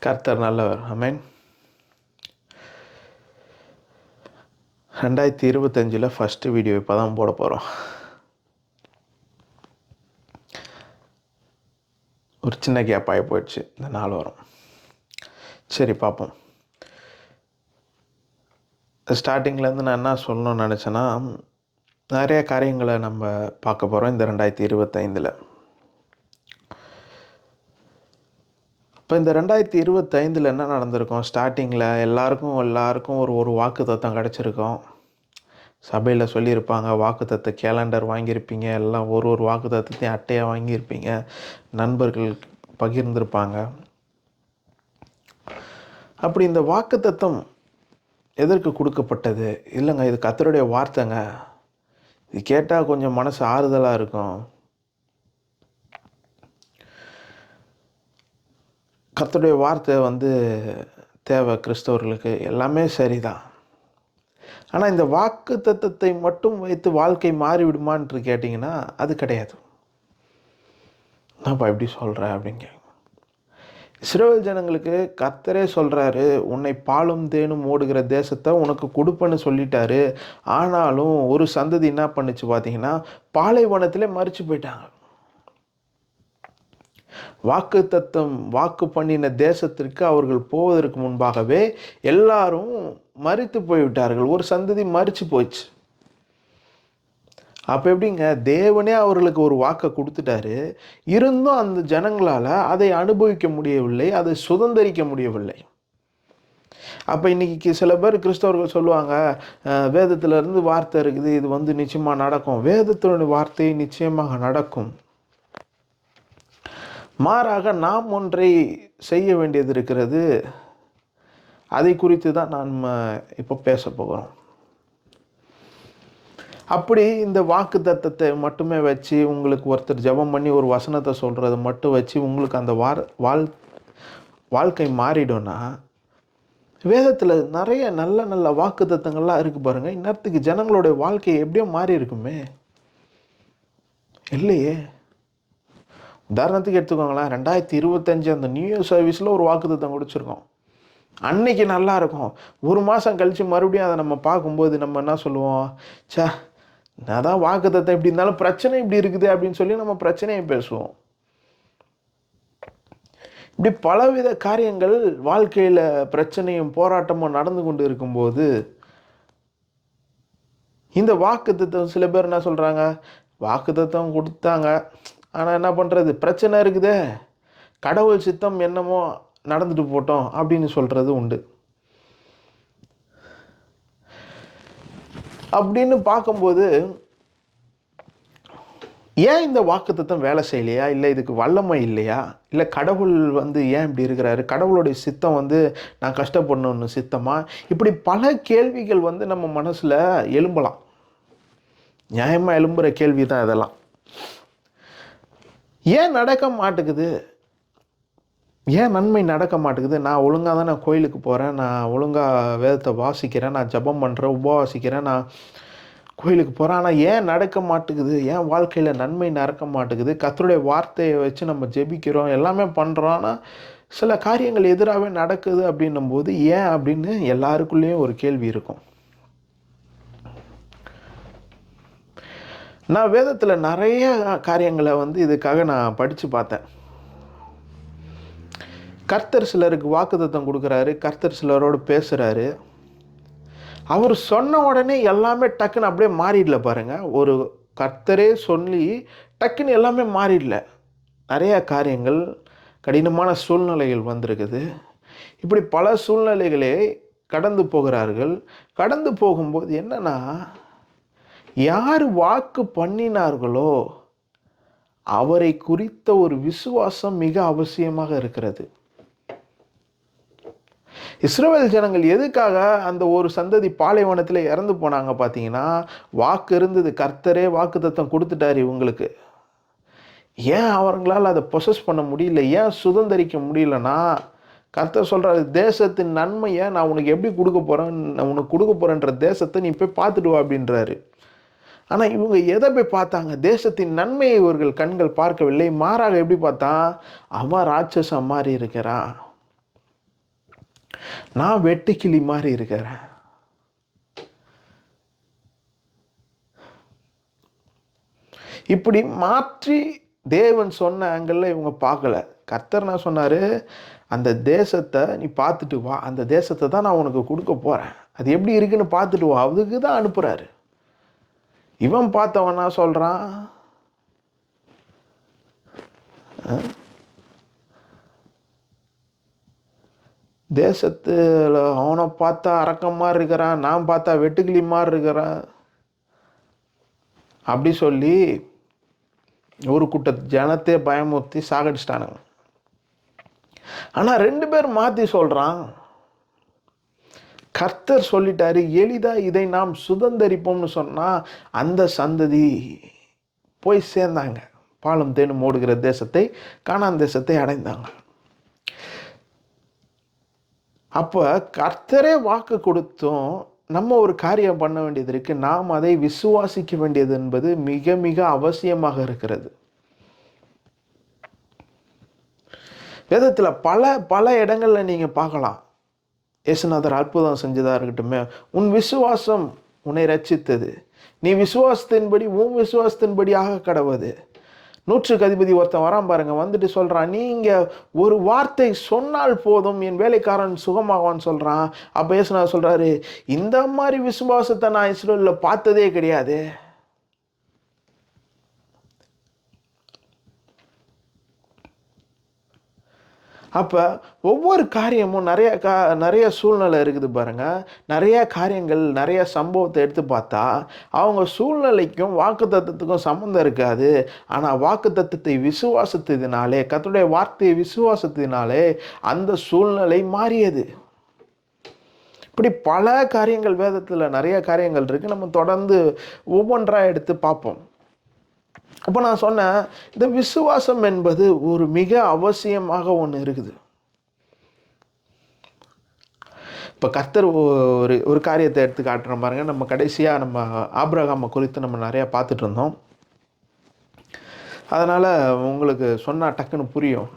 கர்த்தர் நல்லவர். ஆமென். 2025 first video இப்போ தான் போட போகிறோம். ஒரு சின்ன கேப் ஆகி போயிடுச்சு. இந்த 4 வாரம். சரி பார்ப்போம். ஸ்டார்டிங்லேருந்து நான் என்ன சொல்லணும்னு நினச்சேன்னா, நிறைய காரியங்களை நம்ம பார்க்க போகிறோம் இந்த 2025. இப்போ இந்த 2025 என்ன நடந்திருக்கும்? ஸ்டார்டிங்கில் எல்லாருக்கும் ஒரு வாக்குத்தத்தம் கிடச்சிருக்கும். சபையில் சொல்லியிருப்பாங்க, வாக்குத்தத்த கேலண்டர் வாங்கியிருப்பீங்க, எல்லாம் ஒரு வாக்குத்தத்தையும் அட்டையாக வாங்கியிருப்பீங்க, நண்பர்கள் பகிர்ந்திருப்பாங்க. அப்படி இந்த வாக்குத்தத்தம் எதற்கு கொடுக்கப்பட்டது? இல்லைங்க, இது கர்த்தருடைய வார்த்தைங்க, இது கேட்டால் கொஞ்சம் மனசு ஆறுதலாக இருக்கும். கர்த்தருடைய வார்த்தை தேவை கிறிஸ்தவர்களுக்கு, எல்லாமே சரிதான். ஆனால் இந்த வாக்கு தத்தத்தை மட்டும் வைத்து வாழ்க்கை மாறிவிடுமான்னு கேட்டிங்கன்னா அது கிடையாது. நான்ப்பா எப்படி சொல்கிறேன் அப்படிங்க. இஸ்ரவேல் ஜனங்களுக்கு கர்த்தரே சொல்கிறாரு, உன்னை பாலும் தேனும் ஓடுகிற தேசத்தை உனக்கு கொடுப்பேன்னு சொல்லிட்டாரு. ஆனாலும் ஒரு சந்ததி என்ன பண்ணுச்சு பார்த்தீங்கன்னா, பாலைவனத்திலே மரிச்சு போயிட்டாங்க. வாக்கு பண்ணின தேசத்திற்கு அவர்கள் போவதற்கு முன்பாகவே எல்லாரும் மரித்து போய்விட்டார்கள். ஒரு சந்ததி மரிச்சு போயிடுச்சு. அப்போ எப்படிங்க, தேவனே அவர்களுக்கு ஒரு வாக்கை கொடுத்துட்டாரு, இருந்தும் அந்த ஜனங்களால் அதை அனுபவிக்க முடியவில்லை, அதை சுதந்திரிக்க முடியவில்லை. அப்போ இன்றைக்கி சில பேர் கிறிஸ்தவர்கள் சொல்லுவாங்க, வேதத்திலிருந்து வார்த்தை இருக்குது, இது நிச்சயமாக நடக்கும். வேதத்தினுடைய வார்த்தை நிச்சயமாக நடக்கும். மாறாக நாம் ஒன்றை செய்ய வேண்டியது இருக்கிறது. அதை குறித்து தான் நாம் இப்போ பேச போகிறோம். அப்படி இந்த வாக்கு தத்தத்தை மட்டுமே வச்சு, உங்களுக்கு ஒருத்தர் ஜெபம் பண்ணி ஒரு வசனத்தை சொல்கிறத மட்டும் வச்சு உங்களுக்கு அந்த வாழ்க்கை மாறிடும்னா, வேதத்தில் நிறைய நல்ல நல்ல வாக்கு தத்தங்கள்லாம் இருக்குது பாருங்கள். இன்னத்துக்கு ஜனங்களுடைய வாழ்க்கை எப்படியோ மாறி இருக்குமே இல்லையே. உதாரணத்துக்கு எடுத்துக்கோங்களேன், 2025 அந்த நியூ இயர் சர்வீஸில் ஒரு வாக்குத்தத்தம் கொடுத்துருக்கோம். அன்னைக்கு நல்லா இருக்கும். ஒரு மாதம் கழித்து மறுபடியும் அதை நம்ம பார்க்கும்போது நம்ம என்ன சொல்லுவோம், அதான் வாக்குத்தத்தம் இப்படி இருந்தாலும் பிரச்சனை இப்படி இருக்குது அப்படின்னு சொல்லி நம்ம பிரச்சனையை பேசுவோம். இப்படி பலவித காரியங்கள் வாழ்க்கையில் பிரச்சனையும் போராட்டமும் நடந்து கொண்டு இருக்கும்போது, இந்த வாக்குத்தத்தம் சில பேர் என்ன சொல்கிறாங்க, வாக்குத்தத்தம் கொடுத்தாங்க, ஆனால் என்ன பண்ணுறது, பிரச்சனை இருக்குதே, கடவுள் சித்தம் என்னமோ நடந்துட்டு போட்டோம் அப்படின்னு சொல்கிறது உண்டு. அப்படின்னு பார்க்கும்போது, ஏன் இந்த வாக்குத்தத்தம் வேலை செய்யலையா, இல்லை இதுக்கு வல்லமை இல்லையா, இல்லை கடவுள் ஏன் இப்படி இருக்கிறாரு, கடவுளுடைய சித்தம் நான் கஷ்டப்படணும்னு சித்தமா, இப்படி பல கேள்விகள் நம்ம மனசில் எழும்பலாம். நியாயமாக எழும்புகிற கேள்வி தான் இதெல்லாம். ஏன் நடக்க மாட்டேங்குது, ஏன் நன்மை நடக்க மாட்டேங்குது? நான் ஒழுங்காக தான் நான் கோயிலுக்கு போகிறேன், நான் ஒழுங்காக வேதத்தை வாசிக்கிறேன், நான் ஜெபம் பண்ணுறேன், உபவாசிக்கிறேன், நான் கோயிலுக்கு போகிறேன், ஆனால் ஏன் நடக்க மாட்டேங்குது? ஏன் வாழ்க்கையில் நன்மை நடக்க மாட்டேங்குது? கர்த்தருடைய வார்த்தையை வச்சு நம்ம ஜெபிக்கிறோம், எல்லாமே பண்ணுறோம், ஆனால் சில காரியங்கள் எதிராகவே நடக்குது அப்படின்னும்போது ஏன் அப்படின்னு எல்லாருக்குள்ளேயும் ஒரு கேள்வி இருக்கும். நான் வேதத்தில் நிறைய காரியங்களை இதுக்காக நான் படித்து பார்த்தேன். கர்த்தர் சிலருக்கு வாக்குத்தத்தம் கொடுக்குறாரு, கர்த்தர் சிலரோடு பேசுகிறாரு. அவர் சொன்ன உடனே எல்லாமே டக்குன்னு அப்படியே மாறிடல பாருங்கள். ஒரு கர்த்தரே சொல்லி டக்குன்னு எல்லாமே மாறிடல. நிறைய காரியங்கள், கடினமான சூழ்நிலைகள் வந்திருக்குது. இப்படி பல சூழ்நிலைகளே கடந்து போகிறார்கள். கடந்து போகும்போது என்னன்னா, யார் வாக்கு பண்ணினார்களோ அவரை குறித்த ஒரு விசுவாசம் மிக அவசியமாக இருக்கிறது. இஸ்ரவேல் ஜனங்கள் எதுக்காக அந்த ஒரு சந்ததி பாலைவனத்தில் இறந்து போனாங்க பார்த்தீங்கன்னா, வாக்கு இருந்தது, கர்த்தரே வாக்குத்தத்தம் கொடுத்துட்டாரு இவங்களுக்கு. ஏன் அவங்களால் அதை பொசஸ் பண்ண முடியல, ஏன் சுதந்திரிக்க முடியலன்னா, கர்த்தர் சொல்கிறாரு, தேசத்தின் நன்மையை நான் உனக்கு எப்படி கொடுக்க போகிறேன், உனக்கு கொடுக்க போகிறேன்ற தேசத்தை நீ போய் பார்த்துட்டு வா அப்படின்றாரு. ஆனால் இவங்க எதை போய் பார்த்தாங்க? தேசத்தின் நன்மையை இவர்கள் கண்கள் பார்க்கவில்லை. மாறாக எப்படி பார்த்தா, அவன் ராட்சசம் மாதிரி இருக்கிறான், நான் வெட்டுக்கிளி மாதிரி இருக்கிறேன். இப்படி மாற்றி தேவன் சொன்ன ஆங்கிளில் இவங்க பார்க்கல. கர்த்தர் நான் சொன்னார், அந்த தேசத்தை நீ பார்த்துட்டு வா, அந்த தேசத்தை தான் நான் உனக்கு கொடுக்க போகிறேன், அது எப்படி இருக்குன்னு பார்த்துட்டு வா, அதுக்கு தான் அனுப்புகிறாரு. இவன் பார்த்தவனா சொல்கிறான், தேசத்தில் அவனை பார்த்தா அரக்கம் மாதிரி இருக்கிறான், நான் பார்த்தா வெட்டுக்கிளி மாதிரி இருக்கிறான் அப்படி சொல்லி ஒரு கூட்ட ஜனத்தை பயமுறுத்தி சாகடிச்சிட்டானுங்க. ஆனால் 2 பேர் மாற்றி சொல்கிறான். கர்த்தர் சொல்லிட்டாரு, எளிதா இதை நாம் சுதந்தரிப்போம்னு சொன்னால் அந்த சந்ததி போய் சேர்ந்தாங்க, பாலும் தேனும் ஓடுகிற தேசத்தை, கானான் தேசத்தை அடைந்தாங்க. அப்போ கர்த்தரே வாக்கு கொடுத்தும் நம்ம ஒரு காரியம் பண்ண வேண்டியது இருக்கு. நாம் அதை விசுவாசிக்க வேண்டியது என்பது மிக மிக அவசியமாக இருக்கிறது. வேதத்தில் பல பல இடங்கள்ல நீங்க பார்க்கலாம். இயேசுநாதர் அற்புதம் செஞ்சதா இருக்கட்டுமே, உன் விசுவாசம் உன்னை ரட்சித்தது, நீ விசுவாசத்தின்படி உன் விசுவாசத்தின்படி ஆக கடவுது. 100க்கு அதிபதி ஒருத்தன் வரான் பாருங்க, வந்துட்டு சொல்றான், நீங்க ஒரு வார்த்தை சொன்னால் போதும் என் வேலைக்காரன் சுகமாவான்னு சொல்றான். அப்ப இயேசுநாதர் சொல்றாரு, இந்த மாதிரி விசுவாசத்தை நான் இஸ்ரவேல்ல பார்த்ததே கிடையாது. அப்போ ஒவ்வொரு காரியமும் நிறைய சூழ்நிலை இருக்குது பாருங்க. நிறைய காரியங்கள், நிறைய சம்பவத்தை எடுத்து பார்த்தா அவங்க சூழ்நிலைக்கும் வாக்குத்தத்தத்துக்கும் சம்மந்தம் இருக்காது. ஆனால் வாக்குத்தத்தத்தை விசுவாசத்தினாலே, கர்த்தருடைய வார்த்தையை விசுவாசத்தினாலே அந்த சூழ்நிலை மாறியது. இப்படி பல காரியங்கள் வேதத்தில் நிறைய காரியங்கள் இருக்குது. நம்ம தொடர்ந்து ஒவ்வொன்றாக எடுத்து பார்ப்போம். அப்போ நான் சொன்னேன், இந்த விசுவாசம் என்பது ஒரு மிக அவசியமாக ஒன்று இருக்குது. இப்போ கர்த்தர் ஒரு காரியத்தை எடுத்து காட்டுறோம் பாருங்க. நம்ம கடைசியாக நம்ம ஆபிரகாமை குறித்து நம்ம நிறையா பார்த்துட்டு இருந்தோம். அதனால் உங்களுக்கு சொன்னால் டக்குன்னு புரியும்.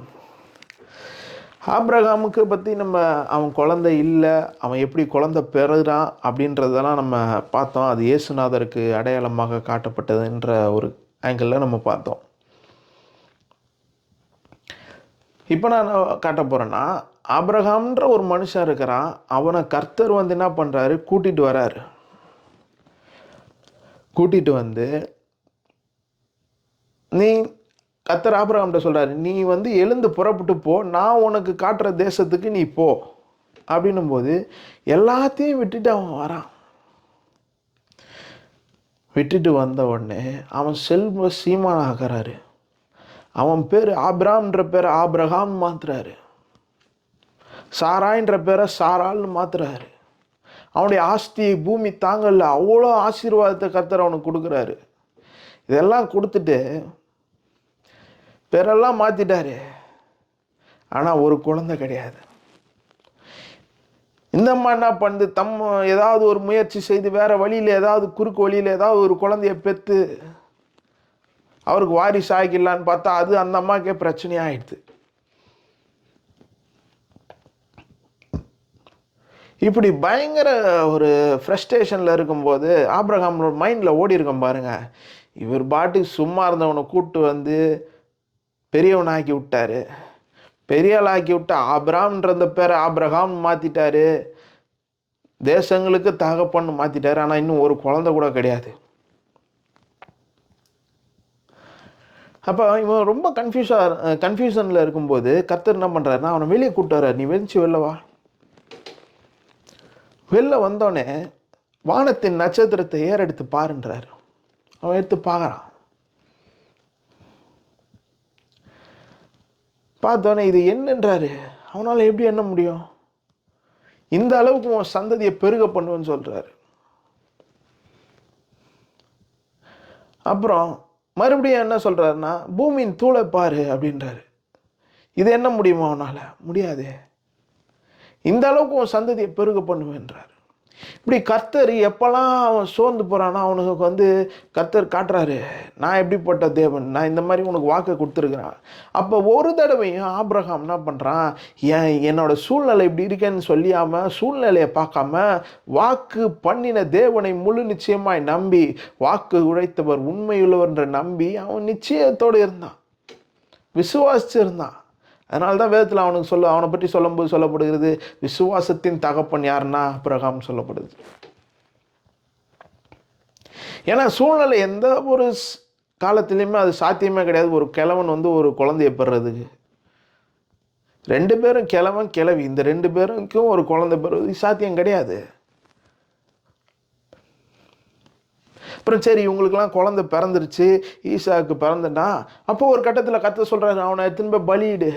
ஆபிரகாமுக்கு பற்றி நம்ம, அவன் குழந்தை இல்லை, அவன் எப்படி குழந்தை பெறுறான் அப்படின்றதெல்லாம் நம்ம பார்த்தோம். அது இயேசுநாதருக்கு அடையாளமாக காட்டப்பட்டதுன்ற ஒரு ஆங்கிளில் நம்ம பார்த்தோம். இப்போ நான் காட்ட போகிறேன்னா, ஆபிரகாம்ன்ற ஒரு மனுஷன் இருக்கிறான், அவனை கர்த்தர் வந்து என்ன பண்ணுறாரு, கூட்டிகிட்டு வராரு. கூட்டிகிட்டு வந்து நீ, கர்த்தர் ஆபிரகாம்கிட்ட சொல்கிறாரு, நீ வந்து எழுந்து புறப்பட்டு போ, நான் உனக்கு காட்டுற தேசத்துக்கு நீ போ அப்படின்னும் போது எல்லாத்தையும் விட்டுட்டு அவன் வரான். விட்டுட்டு வந்த உடனே அவன் செல்வ சீமான் ஆகிறாரு. அவன் பேர் ஆபிராம்ன்ற பேரை ஆபிரகாம் மாத்துறாரு. சாராயின்ற பேரை சாரால்னு மாத்துறாரு. அவனுடைய ஆஸ்தி பூமி தாங்கல்ல, அவ்வளோ ஆசீர்வாதத்தை கர்த்தர் அவனுக்கு கொடுக்குறாரு. இதெல்லாம் கொடுத்துட்டு பேரெல்லாம் மாற்றிட்டாரு. ஆனால் ஒரு குழந்தை கிடையாது. இந்த அம்மா என்ன பண்ணுது, ஏதாவது ஒரு முயற்சி செய்து வேற வழியில், ஏதாவது குறுக்கு வழியில் ஏதாவது ஒரு குழந்தைய பெற்று அவருக்கு வாரிசு ஆகிக்கலான்னு பார்த்தா அது அந்த அம்மாக்கே பிரச்சனையாயிடுது. இப்படி பயங்கர ஒரு ஃப்ரஸ்ட்ரேஷனில் இருக்கும்போது ஆபிரகாமோட மைண்டில் ஓடி இருக்கும் பாருங்க, இவர் பாட்டுக்கு சும்மா இருந்தவனை கூப்பிட்டு வந்து பெரியவனாக்கி விட்டாரு. பெரியாளாக்கி விட்டு ஆபிராம்ன்ற பேரை ஆபிரகாம் மாற்றிட்டாரு. தேசங்களுக்கு தகப்பன்னு மாற்றிட்டாரு. ஆனால் இன்னும் ஒரு குழந்தை கூட கிடையாது. அப்போ இவன் ரொம்ப கன்ஃபியூஷனில் இருக்கும்போது கர்த்தர் என்ன பண்ணுறாருன்னா, அவனை வெளியே கூப்பிட்டு வர்றாரு. நீ வெளிச்சு வெளில வா. வெளில வந்தோடனே வானத்தின் நட்சத்திரத்தை ஏறெடுத்து பாருன்றாரு. அவன் எடுத்து பார்க்குறான். பார்த்தோன்னே இது என்னன்றாரு. அவனால் எப்படி எண்ண முடியும், இந்த அளவுக்கு உன் சந்ததியை பெருக பண்ணுவேன்னு சொல்றாரு. அப்புறம் மறுபடியும் என்ன சொல்றாருன்னா, பூமியின் தூளை பாரு அப்படின்றாரு. இது என்ன முடியுமா அவனால? முடியாது. இந்த அளவுக்கு உன் சந்ததியை பெருக பண்ணுவேன்றார். இப்படி கர்த்தர் எப்போல்லாம் அவன் சோர்ந்து போகிறானோ அவனுக்கு வந்து கர்த்தர் காட்டுறாரு, நான் எப்படிப்பட்ட தேவன், நான் இந்த மாதிரி உனக்கு வாக்கு கொடுத்துருக்குறேன். அப்போ ஒரு தடவையும் ஆபிரகாம் என்ன பண்ணுறான், என்னோட சூழ்நிலை இப்படி இருக்கேன்னு சொல்லியாமல் சூழ்நிலையை பார்க்காம வாக்கு பண்ணின தேவனை முழு நிச்சயமாய் நம்பி, வாக்கு உழைத்தவர் உண்மையுள்ளவர் என்று நம்பி அவன் நிச்சயத்தோடு இருந்தான், விசுவாசிச்சு இருந்தான். அதனால தான் வேதத்தில் அவனை பற்றி சொல்லும்போது சொல்லப்படுகிறது, விசுவாசத்தின் தகப்பன் யாருன்னா ஆபிரகாம் சொல்லப்படுது. ஏன்னா சூழ்நிலை எந்த ஒரு காலத்திலையுமே அது சாத்தியமே கிடையாது. ஒரு கிழவன் வந்து ஒரு குழந்தைய பெறுறதுக்கு, 2 பேரும் கிழவன் கிழவி, இந்த 2 பேருக்கும் ஒரு குழந்தை பெறுவது சாத்தியம் கிடையாது. அப்புறம் சரி இவங்களுக்கெல்லாம் குழந்தை பிறந்துருச்சு, ஈசாக்கு பிறந்துட்டா, அப்போ ஒரு கட்டத்தில் கர்த்தர் சொல்கிறாரு, அவனை திரும்ப பலியிடு.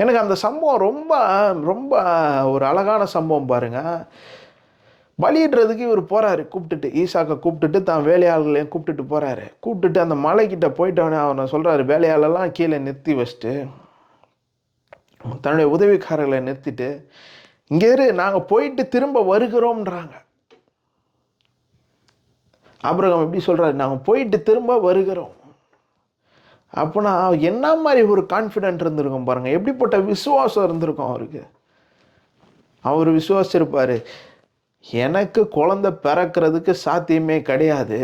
எனக்கு அந்த சம்பவம் ரொம்ப ரொம்ப ஒரு அழகான சம்பவம் பாருங்க. பலியிடுறதுக்கு இவர் போகிறாரு, கூப்பிட்டுட்டு ஈசாக்கை கூப்பிட்டுட்டு தான் வேலையாளர்களையும் கூப்பிட்டுட்டு போகிறாரு. கூப்பிட்டுட்டு அந்த மலைக்கிட்ட போயிட்டவனே அவனை சொல்கிறாரு, வேலையாளெல்லாம் கீழே நிறுத்தி வச்சுட்டு தன்னுடைய உதவிக்காரர்களை நிறுத்திட்டு, இங்கே இரு, நாங்கள் போயிட்டு திரும்ப வருகிறோம்ன்றாங்க. ஆபிரகாம் எப்படி சொல்கிறாரு, நாங்கள் போயிட்டு திரும்ப வருகிறோம். அப்போனா என்ன மாதிரி ஒரு கான்ஃபிடென்ட் இருந்திருக்கும் பாருங்கள், எப்படிப்பட்ட விசுவாசம் இருந்திருக்கும் அவருக்கு. அவர் விசுவாசிச்சிருப்பார், எனக்கு குழந்தை பிறக்கிறதுக்கு சாத்தியமே கிடையாது,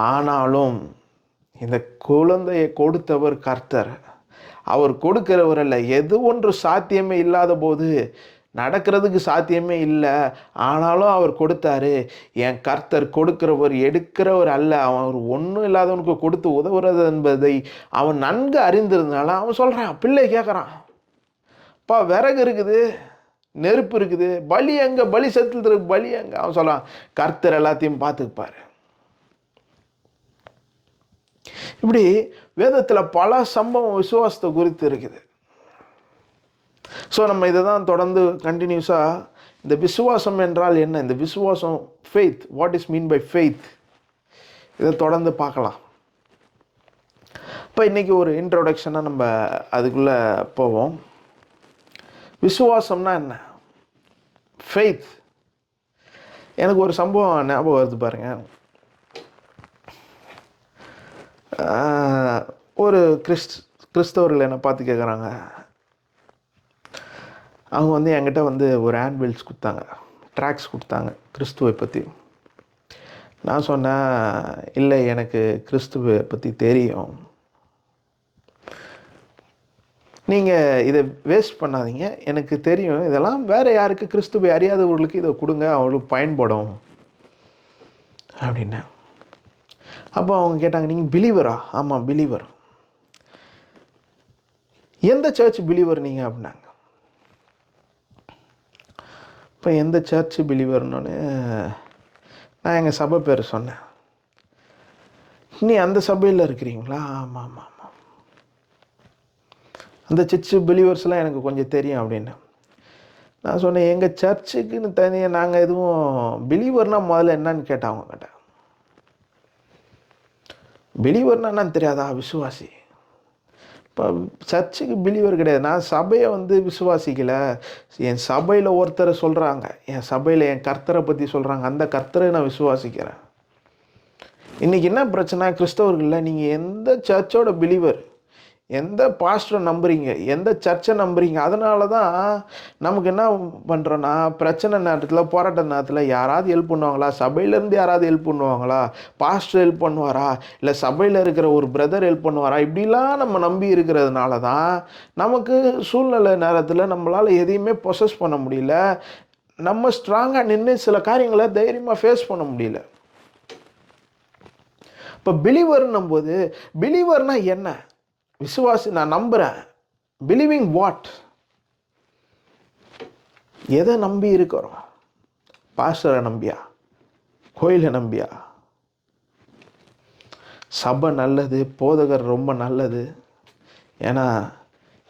ஆனாலும் இந்த குழந்தையை கொடுத்தவர் கர்த்தர், அவர் கொடுக்கிறவர் அல்ல. எது ஒன்று சாத்தியமே இல்லாத போது, நடக்கிறதுக்கு சாத்தியமே இல்லை, ஆனாலும் அவர் கொடுத்தாரு. என் கர்த்தர் கொடுக்கிறவர் எடுக்கிறவர் அல்ல, அவர் ஒன்றும் இல்லாதவனுக்கு கொடுத்து உதவுறது என்பதை அவன் நன்கு அறிந்திருந்தனால அவன் சொல்கிறான். பிள்ளை கேட்குறான், அப்பா விறகு இருக்குது, நெருப்பு இருக்குது, பலி எங்கே, பலி செலுத்துறதுக்கு பலி எங்கே? அவன் சொல்கிறான், கர்த்தர் எல்லாத்தையும் பார்த்துப்பாரு. இப்படி வேதத்தில் பல சம்பவம் விசுவாசத்தை குறித்து இருக்குது. ஸோ நம்ம இதை தான் தொடர்ந்து கண்டினியூஸாக, இந்த விசுவாசம் என்றால் என்ன, இந்த விசுவாசம் faith, what is mean by faith, இதை தொடர்ந்து பார்க்கலாம். இப்போ இன்றைக்கி ஒரு இன்ட்ரோடக்ஷனாக நம்ம அதுக்குள்ளே போவோம். விசுவாசம்னா என்ன, ஃபெய்த். எனக்கு ஒரு சம்பவம் ஞாபகம் வருது பாருங்கள். ஒரு கிறிஸ்தவர்கள் என்னை பார்த்து கேட்குறாங்க, அவங்க வந்து என்கிட்ட வந்து ஒரு ஹேண்ட்பில்ஸ் கொடுத்தாங்க, ட்ராக்ஸ் கொடுத்தாங்க கிறிஸ்துவை பற்றி. நான் சொன்னேன், இல்லை எனக்கு கிறிஸ்துவை பற்றி தெரியும், நீங்கள் இதை வேஸ்ட் பண்ணாதீங்க, எனக்கு தெரியும் இதெல்லாம், வேறு யாருக்கு கிறிஸ்துவை அறியாதவர்களுக்கு இதை கொடுங்க, அவங்களுக்கு பயன்படும் அப்படின்னு. அப்போ அவங்க கேட்டாங்க, நீங்கள் பிலீவரா? ஆமாம் பிலீவர். எந்த சர்ச் பிலீவர் நீங்கள் அப்படின்னாங்க. இப்போ எந்த சர்ச்சு பிலீவர்னு நான் எங்கள் சபை பேர் சொன்னேன். நீ அந்த சபையில் இருக்கிறீங்களா? ஆமாம் ஆமாம் ஆமாம், அந்த சர்ச்சு பிலீவர்ஸ்லாம் எனக்கு கொஞ்சம் தெரியும் அப்படின்னு நான் சொன்னேன். எங்கள் சர்ச்சுக்குன்னு தனியாக நாங்கள் எதுவும் பிலீவர்னால் முதல்ல என்னன்னு கேட்டேன் அவங்க கிட்ட. பிலீவர்னா என்னன்னு தெரியாதா? விசுவாசி. இப்போ சர்ச்சுக்கு பிலீவர் கிடையாது, நான் சபையை வந்து விசுவாசிக்கலை, என் சபையில் ஒருத்தரை சொல்கிறாங்க, என் சபையில் என் கர்த்தரை பற்றி சொல்கிறாங்க, அந்த கர்த்தரை நான் விசுவாசிக்கிறேன். இன்றைக்கி என்ன பிரச்சனை கிறிஸ்தவர்களில், நீங்கள் எந்த சர்ச்சோட பிலீவர், எந்த பாஸ்டரை நம்புறீங்க, எந்த சர்ச்சை நம்புறீங்க, அதனால தான் நமக்கு என்ன பண்ணுறோன்னா, பிரச்சனை நேரத்தில் போராட்ட நேரத்தில் யாராவது ஹெல்ப் பண்ணுவாங்களா, சபையிலேருந்து யாராவது ஹெல்ப் பண்ணுவாங்களா, பாஸ்டர் ஹெல்ப் பண்ணுவாரா, இல்லை சபையில் இருக்கிற ஒரு பிரதர் ஹெல்ப் பண்ணுவாரா, இப்படிலாம் நம்ம நம்பி இருக்கிறதுனால தான் நமக்கு சூழ்நிலை நேரத்தில் நம்மளால் எதையுமே ப்ரொசஸ் பண்ண முடியல, நம்ம ஸ்ட்ராங்காக நின்று சில காரியங்களை தைரியமாக ஃபேஸ் பண்ண முடியல. இப்போ பிலீவர்னும் போது, பிலீவர்னா என்ன? விசுவாசி, நான் நம்புகிறேன். Believing what? எதை நம்பி இருக்கிறோம்? பாஸ்டரை நம்பியா, கோயிலை நம்பியா? சபை நல்லது, போதகர் ரொம்ப நல்லது. ஏன்னா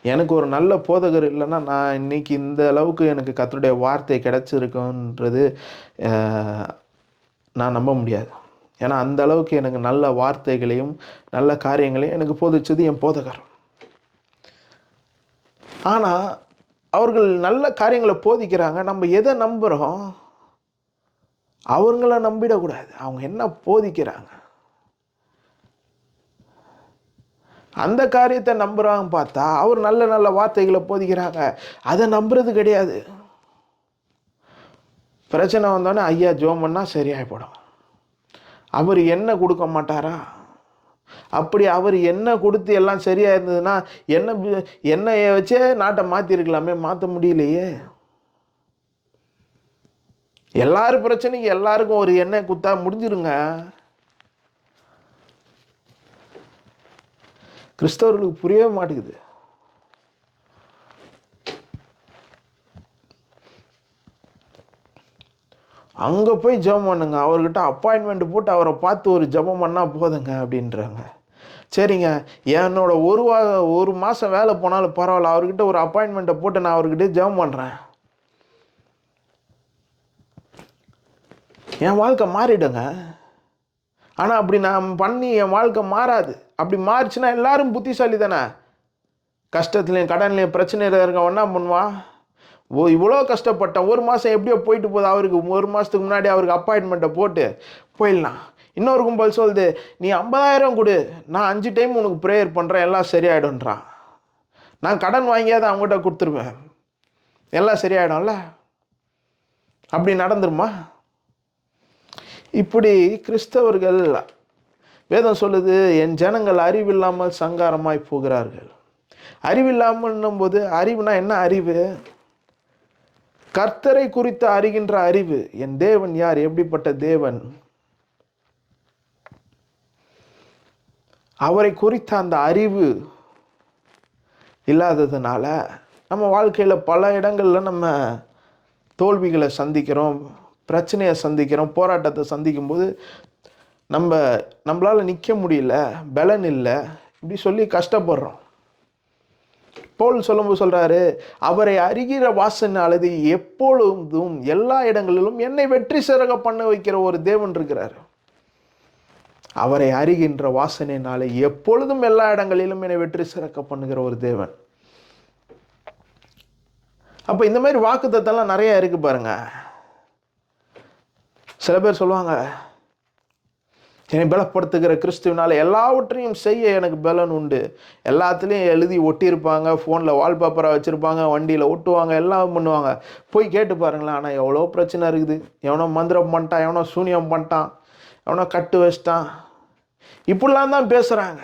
எனக்கு ஒரு நல்ல போதகர் இல்லைன்னா நான் இன்னைக்கு இந்த அளவுக்கு எனக்கு கர்த்தருடைய வார்த்தை கிடைச்சிருக்குன்றது நான் நம்ப முடியாது. ஏன்னா அந்த அளவுக்கு எனக்கு நல்ல வார்த்தைகளையும் நல்ல காரியங்களையும் எனக்கு போதிச்சது என் போதகர். ஆனால் அவர்கள் நல்ல காரியங்களை போதிக்கிறாங்க. நம்ம எதை நம்புறோம்? அவங்கள நம்பிடக்கூடாது. அவங்க என்ன போதிக்கிறாங்க அந்த காரியத்தை நம்புறாங்க பார்த்தா, அவர் நல்ல நல்ல வார்த்தைகளை போதிக்கிறாங்க. அதை நம்புறது கிடையாது. பிரச்சனை வந்தோடனே ஐயா ஜெபம் பண்ணா சரியாயிப்படும். அவர் என்ன கொடுக்க மாட்டாரா? அப்படி அவர் என்ன கொடுத்து எல்லாம் சரியா இருந்ததுன்னா, எண்ணெயை வச்சே நாட்டை மாத்திருக்கலாமே, மாற்ற முடியலையே. எல்லாரும் பிரச்சனைக்கு எல்லாருக்கும் ஒரு எண்ணெய் குத்தா முடிஞ்சிருங்க. கிறிஸ்தவர்களுக்கு புரியவே மாட்டேங்குது. அங்கே போய் ஜெபம் பண்ணுங்க, அவர்கிட்ட அப்பாயின்மெண்ட் போட்டு அவரை பார்த்து ஒரு ஜெபம் பண்ணால் போதுங்க அப்படின்றாங்க. சரிங்க, என்னோட ஒரு மாதம் வேலை போனாலும் பரவாயில்ல, அவர்கிட்ட ஒரு அப்பாயின்மெண்ட்டை போட்டு நான் அவர்கிட்ட ஜெபம் பண்ணுறேன், என் வாழ்க்கை மாறிடுங்க. ஆனால் அப்படி நான் பண்ணி என் வாழ்க்கை மாறாது. அப்படி மாறிச்சுன்னா எல்லாரும் புத்திசாலி தானே. கஷ்டத்துலேயும் கடன்லையும் பிரச்சனையில் இருக்க என்ன பண்ணுவான்? இவ்வளோ கஷ்டப்பட்டேன், ஒரு மாதம் எப்படியோ போயிட்டு போகுது. அவருக்கு ஒரு மாதத்துக்கு முன்னாடி அவருக்கு அப்பாயின்மெண்ட்டை போட்டு போயிடலாம். இன்னொரு கும்பல் சொல்லுது, நீ 50,000 கொடு, நான் 5 டைம் உனக்கு ப்ரேயர் பண்ணுறேன், எல்லாம் சரியாயிடும்ன்றான். நான் கடன் வாங்கியாவது அவங்ககிட்ட கொடுத்துருவேன், எல்லாம் சரியாயிடும்ல. அப்படி நடந்துருமா? இப்படி கிறிஸ்தவர்கள், வேதம் சொல்லுது, என் ஜனங்கள் அறிவில்லாமல் சங்காரமாய் போகிறார்கள். அறிவில்லாமல் போது, அறிவுனா என்ன அறிவு? கர்த்தரை குறித்து அறிகின்ற அறிவு. என் தேவன் யார், எப்படிப்பட்ட தேவன், அவரை குறித்த அந்த அறிவு இல்லாததுனால நம்ம வாழ்க்கையில் பல இடங்களில் நம்ம தோல்விகளை சந்திக்கிறோம், பிரச்சனையை சந்திக்கிறோம், போராட்டத்தை சந்திக்கும் போது நம்மளால் நிற்க முடியல, பலன் இல்லை, இப்படி சொல்லி கஷ்டப்படுறோம். பவுல் சொல்லும்போது சொல்றாரு, அவரை அறிகிற வாசனானது எப்பொழுதும் எல்லா இடங்களிலும் என்னை வெற்றி சிறக பண்ண வைக்கிற ஒரு தேவன் இருக்கிறார். அவரை அறிகின்ற வாசனையினாலே எப்பொழுதும் எல்லா இடங்களிலும் என்னை வெற்றி சிறக்க பண்ணுகிற ஒரு தேவன். அப்ப இந்த மாதிரி வாக்குத்தத்தம்லாம் நிறைய இருக்கு பாருங்க. சில பேர் சொல்லுவாங்க, என்னை பலப்படுத்துகிற கிறிஸ்துவினால எல்லாவற்றையும் செய்ய எனக்கு பலன் உண்டு. எல்லாத்துலேயும் எழுதி ஒட்டியிருப்பாங்க, ஃபோனில் வால்பேப்பராக வச்சுருப்பாங்க, வண்டியில் ஒட்டுவாங்க, எல்லாம் பண்ணுவாங்க. போய் கேட்டு பாருங்களேன். ஆனால் எவ்வளோ பிரச்சனை இருக்குது. எவனோ மந்திரம் பண்ணிட்டான், எவனோ சூனியம் பண்ணிட்டான், எவனோ கட்டு வச்சிட்டான், இப்படிலாம் தான் பேசுகிறாங்க.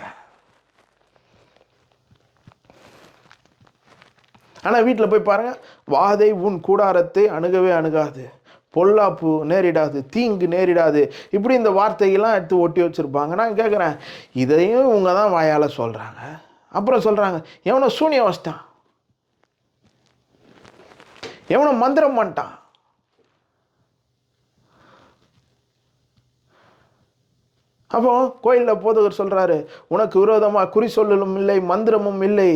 ஆனால் வீட்டில் போய் பாருங்கள், வாதை உன் கூடாரத்தை அணுகவே அணுகாது, பொல்லாப்பு நேரிடாது, தீங்கு நேரிடாது, இப்படி இந்த வார்த்தைகள்லாம் எடுத்து ஒட்டி வச்சுருப்பாங்க. நான் கேட்குறேன், இதையும் இவங்க தான் வாயால் சொல்கிறாங்க. அப்புறம் சொல்கிறாங்க, எவனோ சூனியம் வச்சிட்டான், எவனோ மந்திரம் பண்ணிட்டான். அப்போ கோயிலில் போதகர் சொல்கிறாரு, உனக்கு விரோதமாக குறி சொல்லலும் இல்லை, மந்திரமும் இல்லை,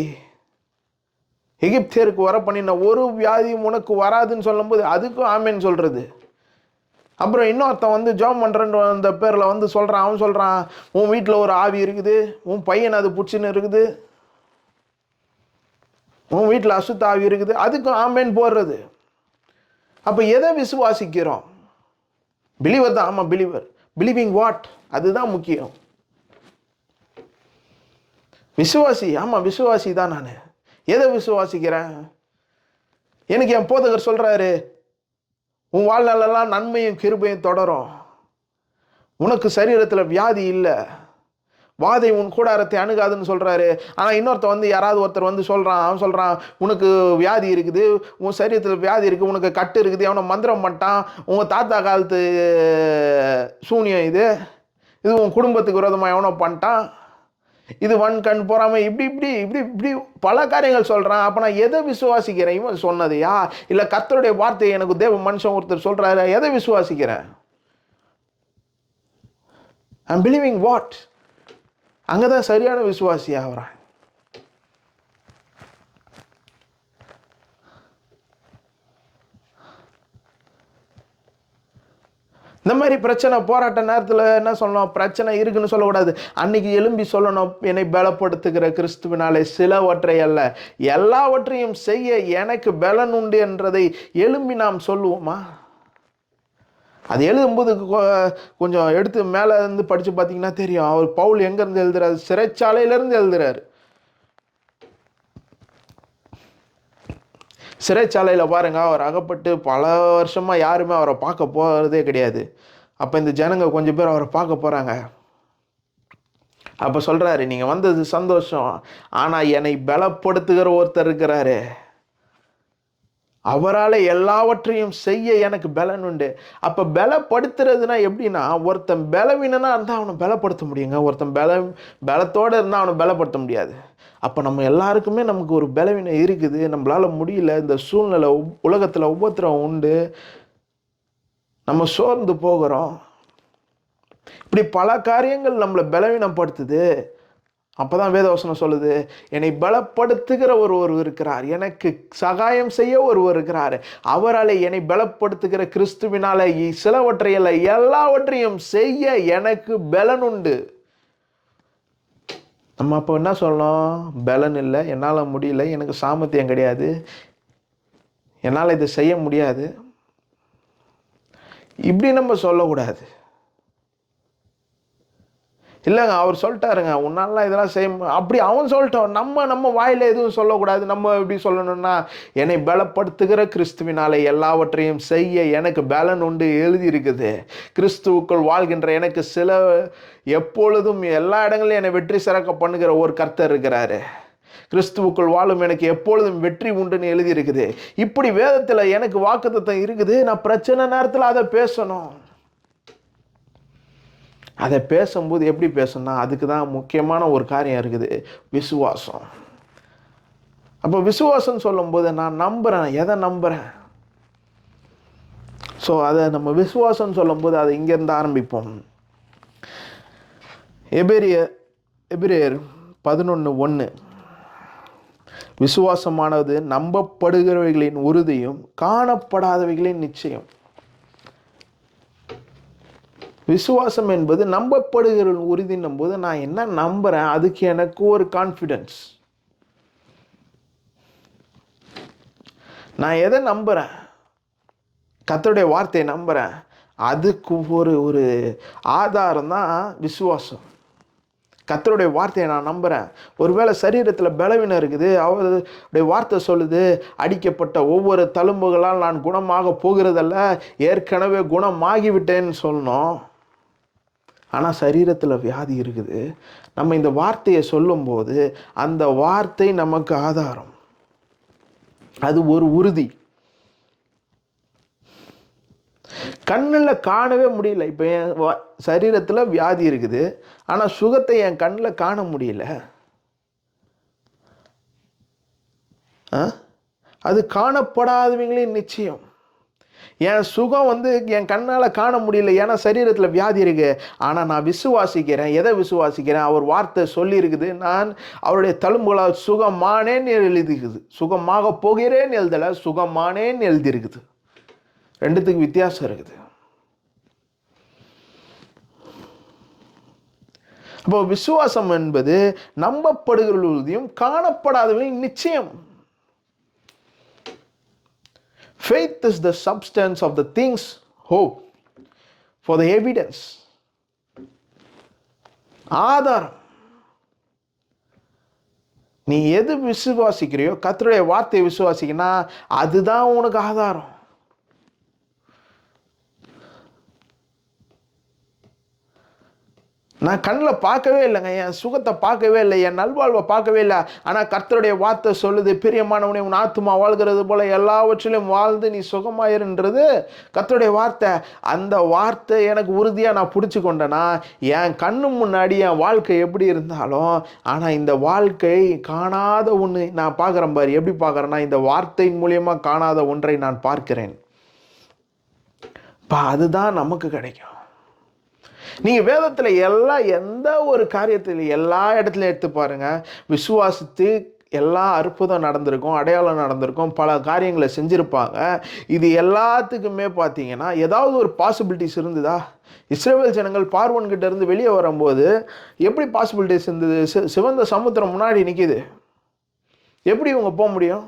எகிப்தியருக்கு வர பண்ணின ஒரு வியாதியும் உனக்கு வராதுன்னு சொல்லும்போது அதுக்கும் ஆமேன்னு சொல்கிறது. அப்புறம் இன்னொருத்தன் வந்து ஜெபம் பண்ணுறன்ற அந்த பேரில் வந்து சொல்கிறான், அவன் சொல்கிறான், உன் வீட்டில் ஒரு ஆவி இருக்குது, உன் பையன் அது பிடிச்சின்னு இருக்குது, உன் வீட்டில் அசுத்த ஆவி இருக்குது, அதுக்கும் ஆமேன் போடுறது. அப்போ எதை விசுவாசிக்கிறோம்? பிலீவர் தான். ஆமாம், பிலீவர். பிலீவிங் வாட், அதுதான் முக்கியம். விசுவாசி. ஆமாம், விசுவாசி தான். நான் எதை விசுவாசிக்கிறேன்? எனக்கு என் போதகர் சொல்கிறாரு, உன் வாழ்நாளெல்லாம் நன்மையும் கிருபையும் தொடரும், உனக்கு சரீரத்தில் வியாதி இல்லை, வாதை உன் கூடாரத்தை அணுகாதுன்னு சொல்கிறாரு. ஆனால் இன்னொருத்தர் வந்து யாராவது ஒருத்தர் வந்து சொல்கிறான், அவன் சொல்கிறான், உனக்கு வியாதி இருக்குது, உன் சரீரத்தில் வியாதி இருக்குது, உனக்கு கட்டு இருக்குது, அவனை மந்திரம் பண்ணிட்டான், உங்கள் தாத்தா காலத்து சூனியம் இது உன் குடும்பத்துக்கு விரோதமாக எவனோ பண்ணிட்டான், இது வன் கண் போறாமல், இப்படி இப்படி இப்படி இப்படி பல காரியங்கள் சொல்கிறான். அப்போ நான் எதை விசுவாசிக்கிறேன்? இவன் சொன்னதையா, இல்லை கர்த்தருடைய வார்த்தையை எனக்கு தேவ மனுஷன் ஒருத்தர் சொல்கிறாரு, எதை விசுவாசிக்கிறேன்? I'm believing what? அங்கே தான் சரியான விசுவாசி ஆகிறான். இந்த மாதிரி பிரச்சனை போராட்ட நேரத்தில் என்ன சொல்லணும்? பிரச்சனை இருக்குன்னு சொல்லக்கூடாது. அன்னைக்கு எழும்பி சொல்லணும், என்னை பலப்படுத்துகிற கிறிஸ்துவினாலே சிலவற்றை அல்ல எல்லாவற்றையும் செய்ய எனக்கு பலன் உண்டு என்றதை எழும்பி நாம் சொல்லுவோமா? அது எழுதும்போது கொஞ்சம் எடுத்து மேலே இருந்து படித்து பார்த்தீங்கன்னா தெரியும். அவர் பவுல் எங்கேருந்து எழுதுறாரு? சிறைச்சாலையிலேருந்து எழுதுறாரு. சிறைச்சாலையில் பாருங்க, அவர் அகப்பட்டு பல வருஷமாக யாருமே அவரை பார்க்க போகிறதே கிடையாது. அப்போ இந்த ஜனங்க கொஞ்சம் பேர் அவரை பார்க்க போகிறாங்க. அப்போ சொல்கிறாரு, நீங்கள் வந்தது சந்தோஷம், ஆனால் என்னை பலப்படுத்துகிற ஒருத்தர் இருக்கிறாரு, அவரால் எல்லாவற்றையும் செய்ய எனக்கு பலன் உண்டு. அப்போ பலப்படுத்துறதுனா எப்படின்னா, ஒருத்தன் பலவீனனா இருந்தால் அவனை பலப்படுத்த முடியுங்க. ஒருத்தன் பலத்தோடு இருந்தால் அவனை பலப்படுத்த முடியாது. அப்போ நம்ம எல்லாருக்குமே நமக்கு ஒரு பலவீனம் இருக்குது. நம்மளால் முடியல, இந்த சூழ்நிலை உலகத்தில் உபத்திரம் உண்டு, நம்ம சோர்ந்து போகிறோம், இப்படி பல காரியங்கள் நம்மளை பலவீனப்படுத்துது. அப்போதான் வேதவசனம் சொல்லுது, என்னை பலப்படுத்துகிற ஒருவர் இருக்கிறார், எனக்கு சகாயம் செய்ய ஒருவர் இருக்கிறார், அவரால் என்னை பலப்படுத்துகிற கிறிஸ்துவினால சிலவற்றையல்ல எல்லாவற்றையும் செய்ய எனக்கு பலன் உண்டு. நம்ம அப்போ என்ன சொல்லணும்? பலன் இல்லை, என்னால் முடியல, எனக்கு சாமர்த்தியம் கிடையாது, என்னால் இதை செய்ய முடியாது, இப்படி நம்ம சொல்லக்கூடாது. இல்லைங்க, அவர் சொல்லிட்டாருங்க, உன்னாலாம் இதெல்லாம் செய்ய அப்படி அவன் சொல்லிட்டோம். நம்ம வாயில் எதுவும் சொல்லக்கூடாது. நம்ம எப்படி சொல்லணும்னா, என்னை பலப்படுத்துகிற கிறிஸ்துவினாலே எல்லாவற்றையும் செய்ய எனக்கு பலன் உண்டு எழுதியிருக்குது. கிறிஸ்துவுக்குள் வாழ்கின்ற எனக்கு எப்பொழுதும் எல்லா இடங்களிலும் என்னை வெற்றி சிறக்க பண்ணுகிற ஒரு கர்த்தர் இருக்கிறாரு. கிறிஸ்துவுக்குள் வாழும் எனக்கு எப்பொழுதும் வெற்றி உண்டுன்னு எழுதியிருக்குது. இப்படி வேதத்தில் எனக்கு வாக்குத்தத்தம் இருக்குது. நான் பிரச்சனை நேரத்தில் அதை பேசணும். அதை பேசும்போது எப்படி பேசணும்னா, அதுக்கு தான் முக்கியமான ஒரு காரியம் இருக்குது, விசுவாசம். அப்போ விசுவாசம் சொல்லும்போது நான் நம்புகிறேன், எதை நம்புகிறேன்? ஸோ அதை நம்ம விசுவாசம் சொல்லும்போது அதை இங்கேருந்து ஆரம்பிப்போம். எபிரேயர் 11:1, விசுவாசமானது நம்பப்படுகிறவைகளின் உறுதியும் காணப்படாதவைகளின் நிச்சயம். விசுவாசம் என்பது நம்பப்படுகிற உறுதின்னும் போது நான் என்ன நம்புறேன், அதுக்கு எனக்கு ஒரு கான்ஃபிடன்ஸ். நான் எதை நம்புறேன்? கர்த்தருடைய வார்த்தையை நம்புறேன், அதுக்கு ஒரு ஆதாரம் தான் விசுவாசம். கர்த்தருடைய வார்த்தையை நான் நம்புகிறேன். ஒருவேளை சரீரத்தில் பலவீனம் இருக்குது, அவருடைய வார்த்தை சொல்லுது, அடிக்கப்பட்ட ஒவ்வொரு தழும்புகளால் நான் குணமாக போகிறதல்ல, ஏற்கனவே குணமாகிவிட்டேன்னு சொல்லணும். ஆனால் சரீரத்தில் வியாதி இருக்குது. நம்ம இந்த வார்த்தையை சொல்லும்போது அந்த வார்த்தை நமக்கு ஆதாரம், அது ஒரு உறுதி. கண்ணில் காணவே முடியல. இப்போ என் சரீரத்தில் வியாதி இருக்குது, ஆனால் சுகத்தை என் கண்ணில் காண முடியல. அது காணப்படாதவங்களின் நிச்சயம். என் சுகம் என் கண்ணால் காண முடியல, ஏன்னா சரீரத்தில் வியாதி இருக்கு. ஆனால் நான் விசுவாசிக்கிறேன். எதை விசுவாசிக்கிறேன்? அவர் வார்த்தை சொல்லியிருக்குது, நான் அவருடைய தழும்புகளால் சுகமானேன்னு எழுதிருக்குது. சுகமாக போகிறேன்னு எழுதலை, சுகமானேன்னு எழுதியிருக்குது. ரெண்டுத்துக்கு வித்தியாசம் இருக்குது. அப்போ விசுவாசம் என்பது நம்பப்படுகிறதையும் காணப்படாதவையும் நிச்சயம். Faith is the substance of the things hoped for, the evidence. ஆதாரம். நீ எது விசுவாசிக்கிறியோ, கர்த்தருடைய வார்த்தையை விசுவாசிக்கினா அதுதான் உனக்கு ஆதாரம். நான் கண்ணில் பார்க்கவே இல்லைங்க, என் சுகத்தை பார்க்கவே இல்லை, என் நல்வாழ்வை பார்க்கவே இல்லை. ஆனால் கர்த்தருடைய வார்த்தை சொல்லுது, பிரியமானவனே, உன் ஆத்துமா வாழ்கிறது போல எல்லாவற்றிலும் வாழ்ந்து நீ சுகமாயிருன்றது கர்த்தருடைய வார்த்தை. அந்த வார்த்தை எனக்கு உறுதியாக நான் பிடிச்சி கொண்டேன்னா, என் கண்ணு முன்னாடி என் வாழ்க்கை எப்படி இருந்தாலும், ஆனால் இந்த வாழ்க்கை காணாத ஒன்று நான் பார்க்குறேன் பாரு. எப்படி பார்க்குறேன்னா, இந்த வார்த்தையின் மூலியமாக காணாத ஒன்றை நான் பார்க்கிறேன். அதுதான் நமக்கு கிடைக்கும். நீங்கள் வேதத்தில் எந்த ஒரு காரியத்தில் எல்லா இடத்துலையும் எடுத்து பாருங்க, விசுவாசித்து எல்லாம் அற்புதம் நடந்திருக்கும், அடையாளம் நடந்திருக்கும், பல காரியங்களை செஞ்சுருப்பாங்க. இது எல்லாத்துக்குமே பார்த்தீங்கன்னா ஏதாவது ஒரு பாசிபிலிட்டிஸ் இருந்ததா? இஸ்ரவேல் ஜனங்கள் பார்வோன்கிட்ட இருந்து வெளியே வரும்போது எப்படி பாசிபிலிட்டிஸ் இருந்தது? சிவந்த சமுத்திரம் முன்னாடி நிற்கிது, எப்படி இவங்க போக முடியும்?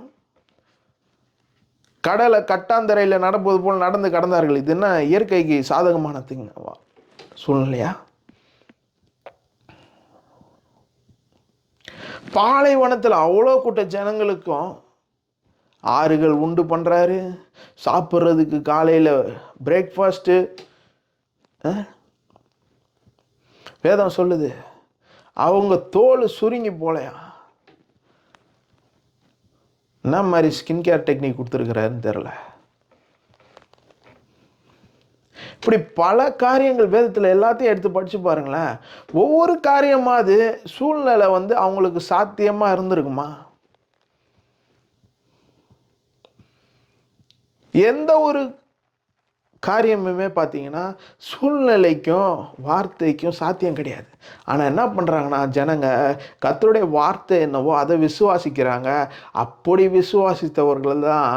கடலை கட்டாந்தரையில் நடப்பது போல் நடந்து கடந்தார்கள். இது என்ன இயற்கைக்கு சாதகமான சூழ்நிலையா? பாலைவனத்தில் அவ்வளோ கூட்ட ஜனங்களுக்கும் ஆறுகள் உண்டு பண்ணுறாரு, சாப்பிட்றதுக்கு காலையில் பிரேக்ஃபாஸ்ட்டு. வேதம் சொல்லுது அவங்க தோல் சுருங்கி போலையா. என்ன மாதிரி ஸ்கின் கேர் டெக்னிக் கொடுத்துருக்கிறாருன்னு தெரில. இப்படி பல காரியங்கள் வேதத்தில் எல்லாத்தையும் எடுத்து படித்து பாருங்களேன். ஒவ்வொரு காரியமாவது சூழ்நிலை அவங்களுக்கு சாத்தியமாக இருந்திருக்குமா? எந்த ஒரு காரியமுமே பார்த்தீங்கன்னா சூழ்நிலைக்கும் வார்த்தைக்கும் சாத்தியம் கிடையாது. ஆனால் என்ன பண்ணுறாங்கன்னா ஜனங்க கர்த்தருடைய வார்த்தை என்னவோ அதை விசுவாசிக்கிறாங்க. அப்படி விசுவாசித்தவர்கள் தான்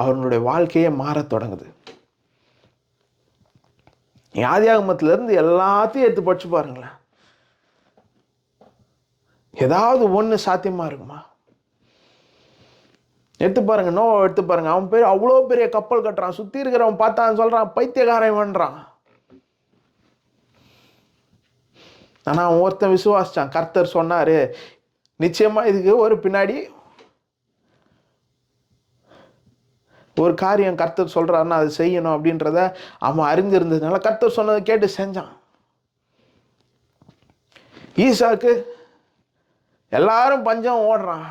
அவர்களுடைய வாழ்க்கையே மாறத் தொடங்குது. ஆதியாகமத்திலிருந்து எல்லாத்தையும் எடுத்து படிச்சு பாருங்களேன். ஏதாவது ஒன்று சாத்தியமாக இருக்குமா? எடுத்து பாருங்க, நோவா எடுத்து பாருங்க. அவன் பேர் அவ்வளோ பெரிய கப்பல் கட்டுறான், சுற்றி இருக்கிறவன் பார்த்தான் சொல்கிறான் பைத்தியக்காரன் வேண்டான். ஆனால் அவன் ஒருத்தன் விசுவாசிச்சான். கர்த்தர் சொன்னார் நிச்சயமாக இதுக்கு ஒரு பின்னாடி ஒரு காரியம் கர்த்தர் சொல்கிறாருன்னா அது செய்யணும் அப்படின்றத அவன் அறிஞ்சிருந்ததுனால கர்த்தர் சொன்னதை கேட்டு செஞ்சான். ஈசாக்கு எல்லாரும் பஞ்சம் ஓடுறான்.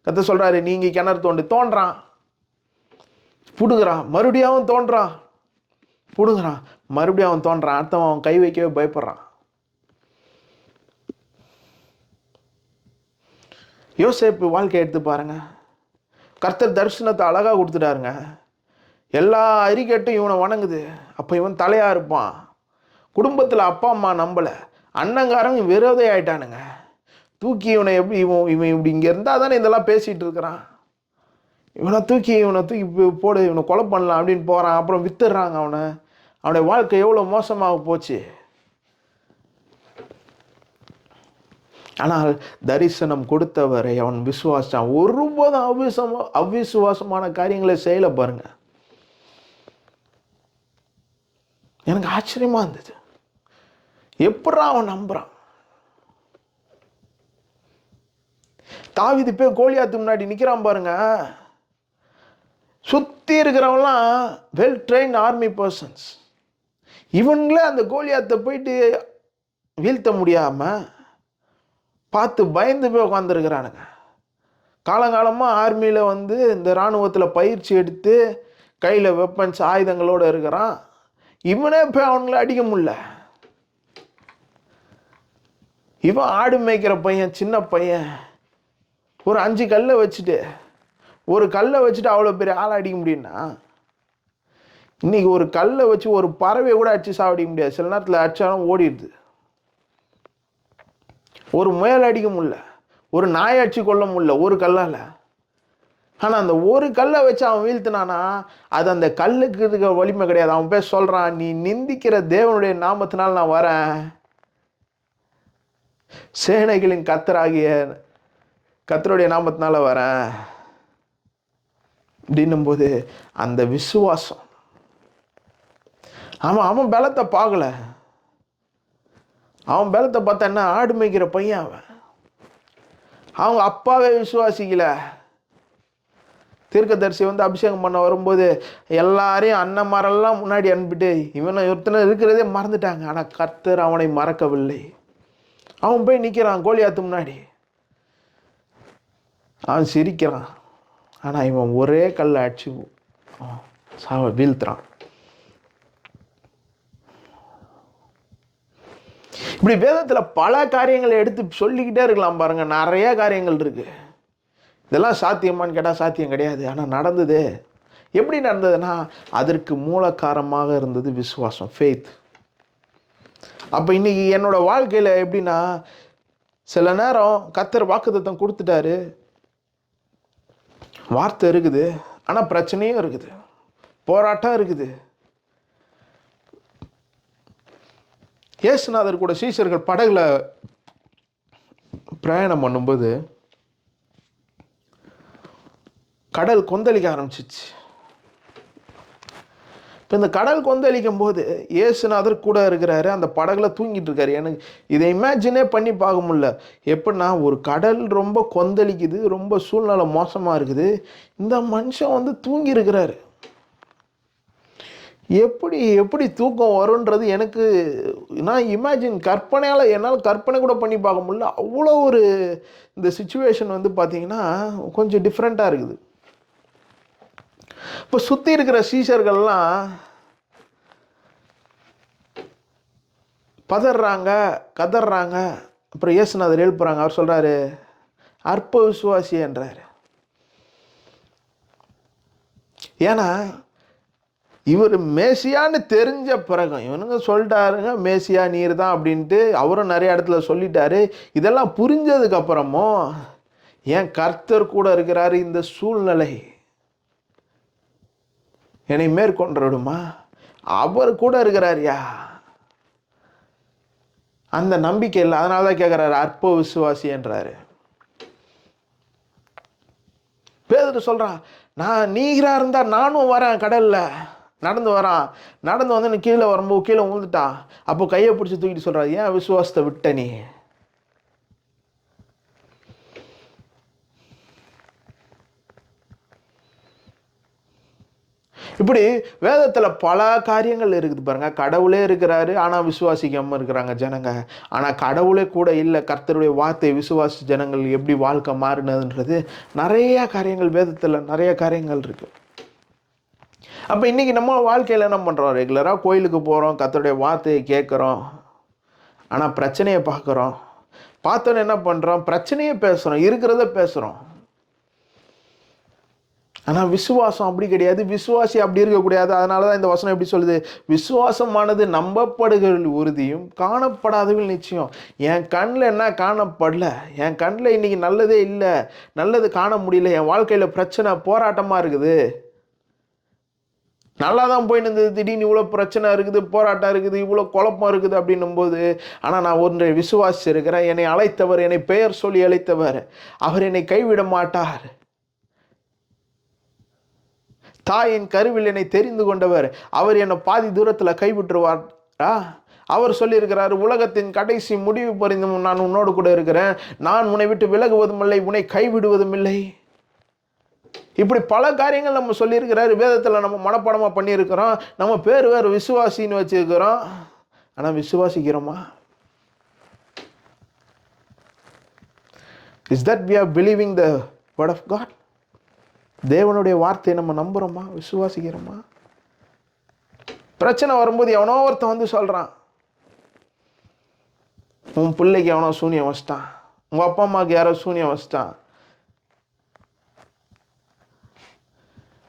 கர்த்தர் சொல்கிறாரு நீங்கள் கிணறு தோன்றான், புடுங்குறான், மறுபடியும் அவன் தோன்றான், புடுங்குறான், மறுபடியும் அவன் தோன்றான். அடுத்தவன் அவன் கை வைக்கவே பயப்படுறான். யோசேப்பு வாழ்க்கை எடுத்து பாருங்க. கர்த்தர் தரிசனத்தை அழகாக கொடுத்துட்டாருங்க. எல்லா அறிக்கட்டும் இவனை வணங்குது. அப்போ இவன் தலையாக இருப்பான். குடும்பத்தில் அப்பா அம்மா நம்பலை, அண்ணங்காரங்க விரோதை ஆயிட்டானுங்க. தூக்கி இவனை எப்படி இவன் இப்படி இங்கே இருந்தால் தானே இதெல்லாம் பேசிகிட்டு இருக்கிறான். இவனை தூக்கி போடு, இவனை கொலை பண்ணலாம் அப்படின்னு போகிறான். அப்புறம் வித்துடுறாங்க அவனை. அவனுடைய வாழ்க்கை எவ்வளோ மோசமாக போச்சு. ஆனால் தரிசனம் கொடுத்தவரை அவன் விசுவாசான். ஒருபோதும் அவிசுவாசமான காரியங்களை செய்யல பாருங்க. எனக்கு ஆச்சரியமா இருந்தது. எப்படா அவன் நம்புறான்? தாவீது போய் கோலியாத்து முன்னாடி நிற்கிறான் பாருங்க. சுற்றி இருக்கிறவங்களாம் வெல் ட்ரெயின்ட் ஆர்மி பர்சன்ஸ். இவங்களே அந்த கோலியாத்தை போயிட்டு வீழ்த்த முடியாமல் பார்த்து பயந்து போய் உட்காந்துருக்கிறானுங்க. காலங்காலமாக ஆர்மியில் இந்த இராணுவத்தில் பயிற்சி எடுத்து கையில் வெப்பன்ஸ் ஆயுதங்களோடு இருக்கிறான். இவனே போய் அவங்கள அடிக்க முடியல. இவன் ஆடு மேய்க்கிற பையன், சின்ன பையன், ஒரு 5 கல்லை வச்சுட்டு அவ்வளோ பெரிய ஆளை அடிக்க முடியும்னா, இன்னைக்கு ஒரு கல்லை வச்சு ஒரு பறவை கூட அடித்து சாவடிக்க முடியாது. சில நேரத்தில் அடித்தாலும் ஓடிடுது. ஒரு முயல் அடிக்க முடியல, ஒரு நாய் அடிச்சு கொள்ள முடியல ஒரு கல்லால். ஆனால் அந்த ஒரு கல்லை வச்சு அவன் வீழ்த்தினானா அது அந்த கல்லுக்கு இருக்க வலிமை கிடையாது. அவன் போய் சொல்கிறான், நீ நிந்திக்கிற தேவனுடைய நாமத்தினால் நான் வரேன், சேனைகளின் கர்த்தராகிய கர்த்தருடைய நாமத்தினால வரேன் அப்படின்னும் போது அந்த விசுவாசம். அவன் பலத்தை பார்க்கல. அவன் பலத்தை பார்த்தா என்ன, ஆடு மேய்க்கிற பையன் அவன். அவங்க அப்பாவே விசுவாசிக்கல. தீர்க்கதரிசி அபிஷேகம் பண்ண வரும்போது எல்லாரையும் அண்ணன்மாரெல்லாம் முன்னாடி அனுப்பிட்டு இவனை ஒருத்தனை இருக்கிறதே மறந்துட்டாங்க. ஆனால் கர்த்தர் அவனை மறக்கவில்லை. அவன் போய் நிற்கிறான் கோலியாத்து முன்னாடி. அவன் சிரிக்கிறான். ஆனால் இவன் ஒரே கல்லை அடிச்சு வீழ்த்துறான். இப்படி வேதத்தில் பல காரியங்களை எடுத்து சொல்லிக்கிட்டே இருக்கலாம் பாருங்க. நிறைய காரியங்கள் இருக்கு. இதெல்லாம் சாத்தியமான்னு கேட்டால் சாத்தியம் கிடையாது. ஆனால் நடந்தது. எப்படி நடந்ததுன்னா அதற்கு மூலக்காரமாக இருந்தது விசுவாசம், ஃபெய்த். அப்போ இன்னைக்கு என்னோட வாழ்க்கையில் எப்படின்னா சில நேரம் கர்த்தர் வாக்குத்தத்தம் கொடுத்துட்டாரு, வார்த்தை இருக்குது, ஆனால் பிரச்சனையும் இருக்குது, போராட்டம் இருக்குது. இயேசுநாதர் கூட சீஷர்கள் படகுல பிரயாணம் பண்ணும்போது கடல் கொந்தளிக்க ஆரம்பிச்சிச்சு. இப்போ இந்த கடல் கொந்தளிக்கும் போது இயேசுநாதர் கூட இருக்கிறாரு, அந்த படகுல தூங்கிட்டு இருக்காரு. எனக்கு இதை இமேஜினே பண்ணி பார்க்க முடியல. எப்படின்னா, ஒரு கடல் ரொம்ப கொந்தளிக்குது, ரொம்ப சூழ்நிலை மோசமாக இருக்குது, இந்த மனுஷன் வந்து தூங்கி இருக்கிறாரு. எப்படி எப்படி தூக்கம் வரும்ன்றது எனக்கு, நான் கற்பனையால் என்னால் கற்பனை கூட பண்ணி பார்க்க முடியல. அவ்வளோ ஒரு இந்த சுச்சுவேஷன் வந்து பார்த்தீங்கன்னா கொஞ்சம் டிஃப்ரெண்ட்டாக இருக்குது. இப்போ சுற்றி இருக்கிற சீஷர்கள்லாம் பதறாங்க, கதறாங்க. அப்புறம் இயேசுநாதர் எழுப்புறாங்க. அவர் சொல்கிறாரு, அற்ப விசுவாசி என்றார். ஏன்னா இவர் மேசியான்னு தெரிஞ்ச பிறகு இவனுங்க சொல்லிட்டாருங்க, மேசியா நீர் தான் அப்படின்ட்டு அவரும் நிறைய இடத்துல சொல்லிட்டாரு. இதெல்லாம் புரிஞ்சதுக்கு அப்புறமும் ஏன் கர்த்தர் கூட இருக்கிறாரு, இந்த சூழ்நிலை என்னை மேற்கொண்டுடுமா, அவர் கூட இருக்கிறாரியா, அந்த நம்பிக்கை இல்லை. அதனால தான் கேட்குறாரு, அற்ப விசுவாசி என்றாரு. பேதுரு சொல்றான், நான் நீரா இருந்தா நானும் வரேன், கடல்ல நடந்து வரான். நடந்து வந்து கீழே வரும்போது கீழே விழுந்துட்டான். அப்போ கையை பிடிச்சி தூக்கிட்டு சொல்றாரு, ஏன் விசுவாசத்தை விட்ட நீ? இப்படி வேதத்தில் பல காரியங்கள் இருக்குது பாருங்க. கடவுளே இருக்கிறாரு, ஆனால் விசுவாசிக்காம இருக்கிறாங்க ஜனங்க. ஆனால் கடவுளே கூட இல்லை, கர்த்தருடைய வார்த்தை விசுவாசி ஜனங்கள் எப்படி வாழ்க்கை மாறினதுன்றது நிறைய காரியங்கள் வேதத்தில் நிறைய காரியங்கள் இருக்கு. அப்போ இன்னைக்கு நம்ம வாழ்க்கையில் என்ன பண்ணுறோம்? ரெகுலராக கோயிலுக்கு போகிறோம், கர்த்தருடைய வார்த்தையை கேட்குறோம், ஆனால் பிரச்சனையை பார்க்குறோம். பார்த்தோன்னு என்ன பண்ணுறோம்? பிரச்சனையே பேசுகிறோம், இருக்கிறத பேசுகிறோம். ஆனால் விசுவாசம் அப்படி கிடையாது. விசுவாசி அப்படி இருக்கக்கூடாது. அதனால தான் இந்த வசனம் எப்படி சொல்லுது? விசுவாசமானது நம்பப்படுகளில் உறுதியும் காணப்படாதவில் நிச்சயம். என் கண்ணில் என்ன காணப்படல, என் கண்ணில் இன்னைக்கு நல்லதே இல்லை, நல்லது காண முடியல, என் வாழ்க்கையில் பிரச்சனை போராட்டமாக இருக்குது, நல்லா தான் போயின்னு இருந்தது, திடீர்னு இவ்வளோ பிரச்சனை இருக்குது, போராட்டம் இருக்குது, இவ்வளோ குழப்பம் இருக்குது அப்படின்னும் போது, ஆனால் நான் ஒன்றை விசுவாசி இருக்கிறேன், என்னை அழைத்தவர், என்னை பெயர் சொல்லி அழைத்தவர், அவர் என்னை கைவிட மாட்டார். தாயின் கருவில் என்னை தெரிந்து கொண்டவர், அவர் என்னை பாதி தூரத்தில் கைவிட்டுருவாரா? அவர் சொல்லியிருக்கிறார், உலகத்தின் கடைசி முடிவு பரிந்தும் நான் உன்னோடு கூட இருக்கிறேன், நான் உன்னை விட்டு விலகுவதும் இல்லை, உன்னை கைவிடுவதும் இல்லை. இப்படி பல காரியங்கள் நம்ம சொல்லியிருக்கிறாரு. வேதத்தில் நம்ம மனப்பாடமாக பண்ணியிருக்கிறோம். நம்ம பேர் வேறு விசுவாசின்னு வச்சிருக்கிறோம். ஆனால் விசுவாசிக்கிறோமா? Is that we are believing the word of God? தேவனுடைய வார்த்தையை நம்ம நம்புகிறோமா, விசுவாசிக்கிறோமா? பிரச்சனை வரும்போது எவனோ ஒருத்தன் வந்து சொல்கிறான், உன் பிள்ளைக்கு எவனோ சூனியம் வச்சிட்டான், உங்கள் அப்பா அம்மாவுக்கு யாரோ சூனியம் வச்சிட்டான்,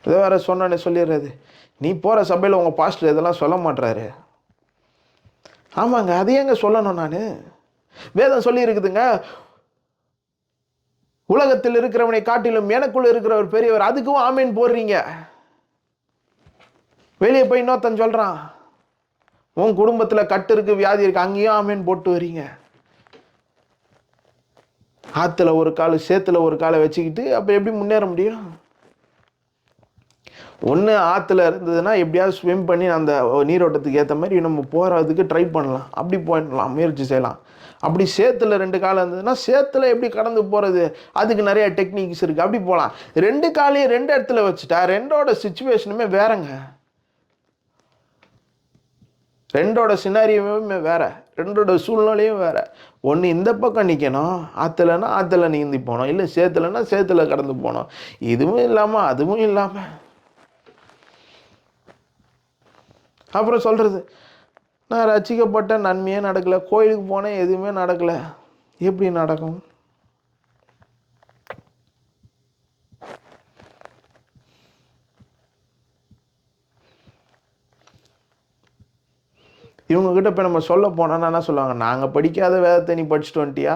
இதை வேற சொன்னோன்னே சொல்லிடுறது. நீ போகிற சபையில் உங்கள் பாஸ்டர் இதெல்லாம் சொல்ல மாட்டுறாரு. ஆமாங்க, அது எங்க சொல்லணும்? நான் வேதம் சொல்லி இருக்குதுங்க, உலகத்தில் இருக்கிறவனை காட்டிலும் எனக்குள்ள இருக்கிறவர் பெரியவர். அதுக்கும் ஆமேன் போடுறீங்க. வெளியே போய் இன்னொருத்தன் சொல்றான், உன் குடும்பத்தில் கட்டு இருக்கு, வியாதி இருக்கு, அங்கேயும் ஆமேன் போட்டு வரீங்க. ஆற்றுல ஒரு கால் சேத்துல ஒரு காலை வச்சுக்கிட்டு அப்போ எப்படி முன்னேற முடியும்? ஒன்று ஆற்றுல இருந்ததுன்னா எப்படியாவது ஸ்விம் பண்ணி அந்த நீரோட்டத்துக்கு ஏற்ற மாதிரி நம்ம போகிறதுக்கு ட்ரை பண்ணலாம், அப்படி போயிடலாம், முயற்சி செய்யலாம். அப்படி சேத்துல 2 காலம் இருந்ததுன்னா சேத்துல எப்படி கடந்து போகிறது, அதுக்கு நிறைய டெக்னிக்ஸ் இருக்குது, அப்படி போகலாம். 2 காலையும் 2 இடத்துல வச்சுட்டா ரெண்டோட சிச்சுவேஷனுமே வேறங்க, ரெண்டோட சினாரியுமே வேற, ரெண்டோட சூழ்நிலையும் வேற. ஒன்று இந்த பக்கம் நிற்கணும், ஆற்றுலன்னா ஆற்றுல நீந்தி போனோம், இல்லை சேத்துலன்னா சேத்துல கடந்து போனோம். இதுவும் இல்லாமல் அதுவும் இல்லாமல் அப்புறம் சொல்கிறது, நான் ரசிக்கப்பட்ட நன்மையே நடக்கலை, கோயிலுக்கு போனேன் எதுவுமே நடக்கலை. எப்படி நடக்கும்? இவங்ககிட்ட இப்போ நம்ம சொல்ல போனோன்னா என்ன சொல்லுவாங்க? நாங்கள் படிக்காத வேதத்தை நீ படிச்சுட்டு வந்துட்டியா,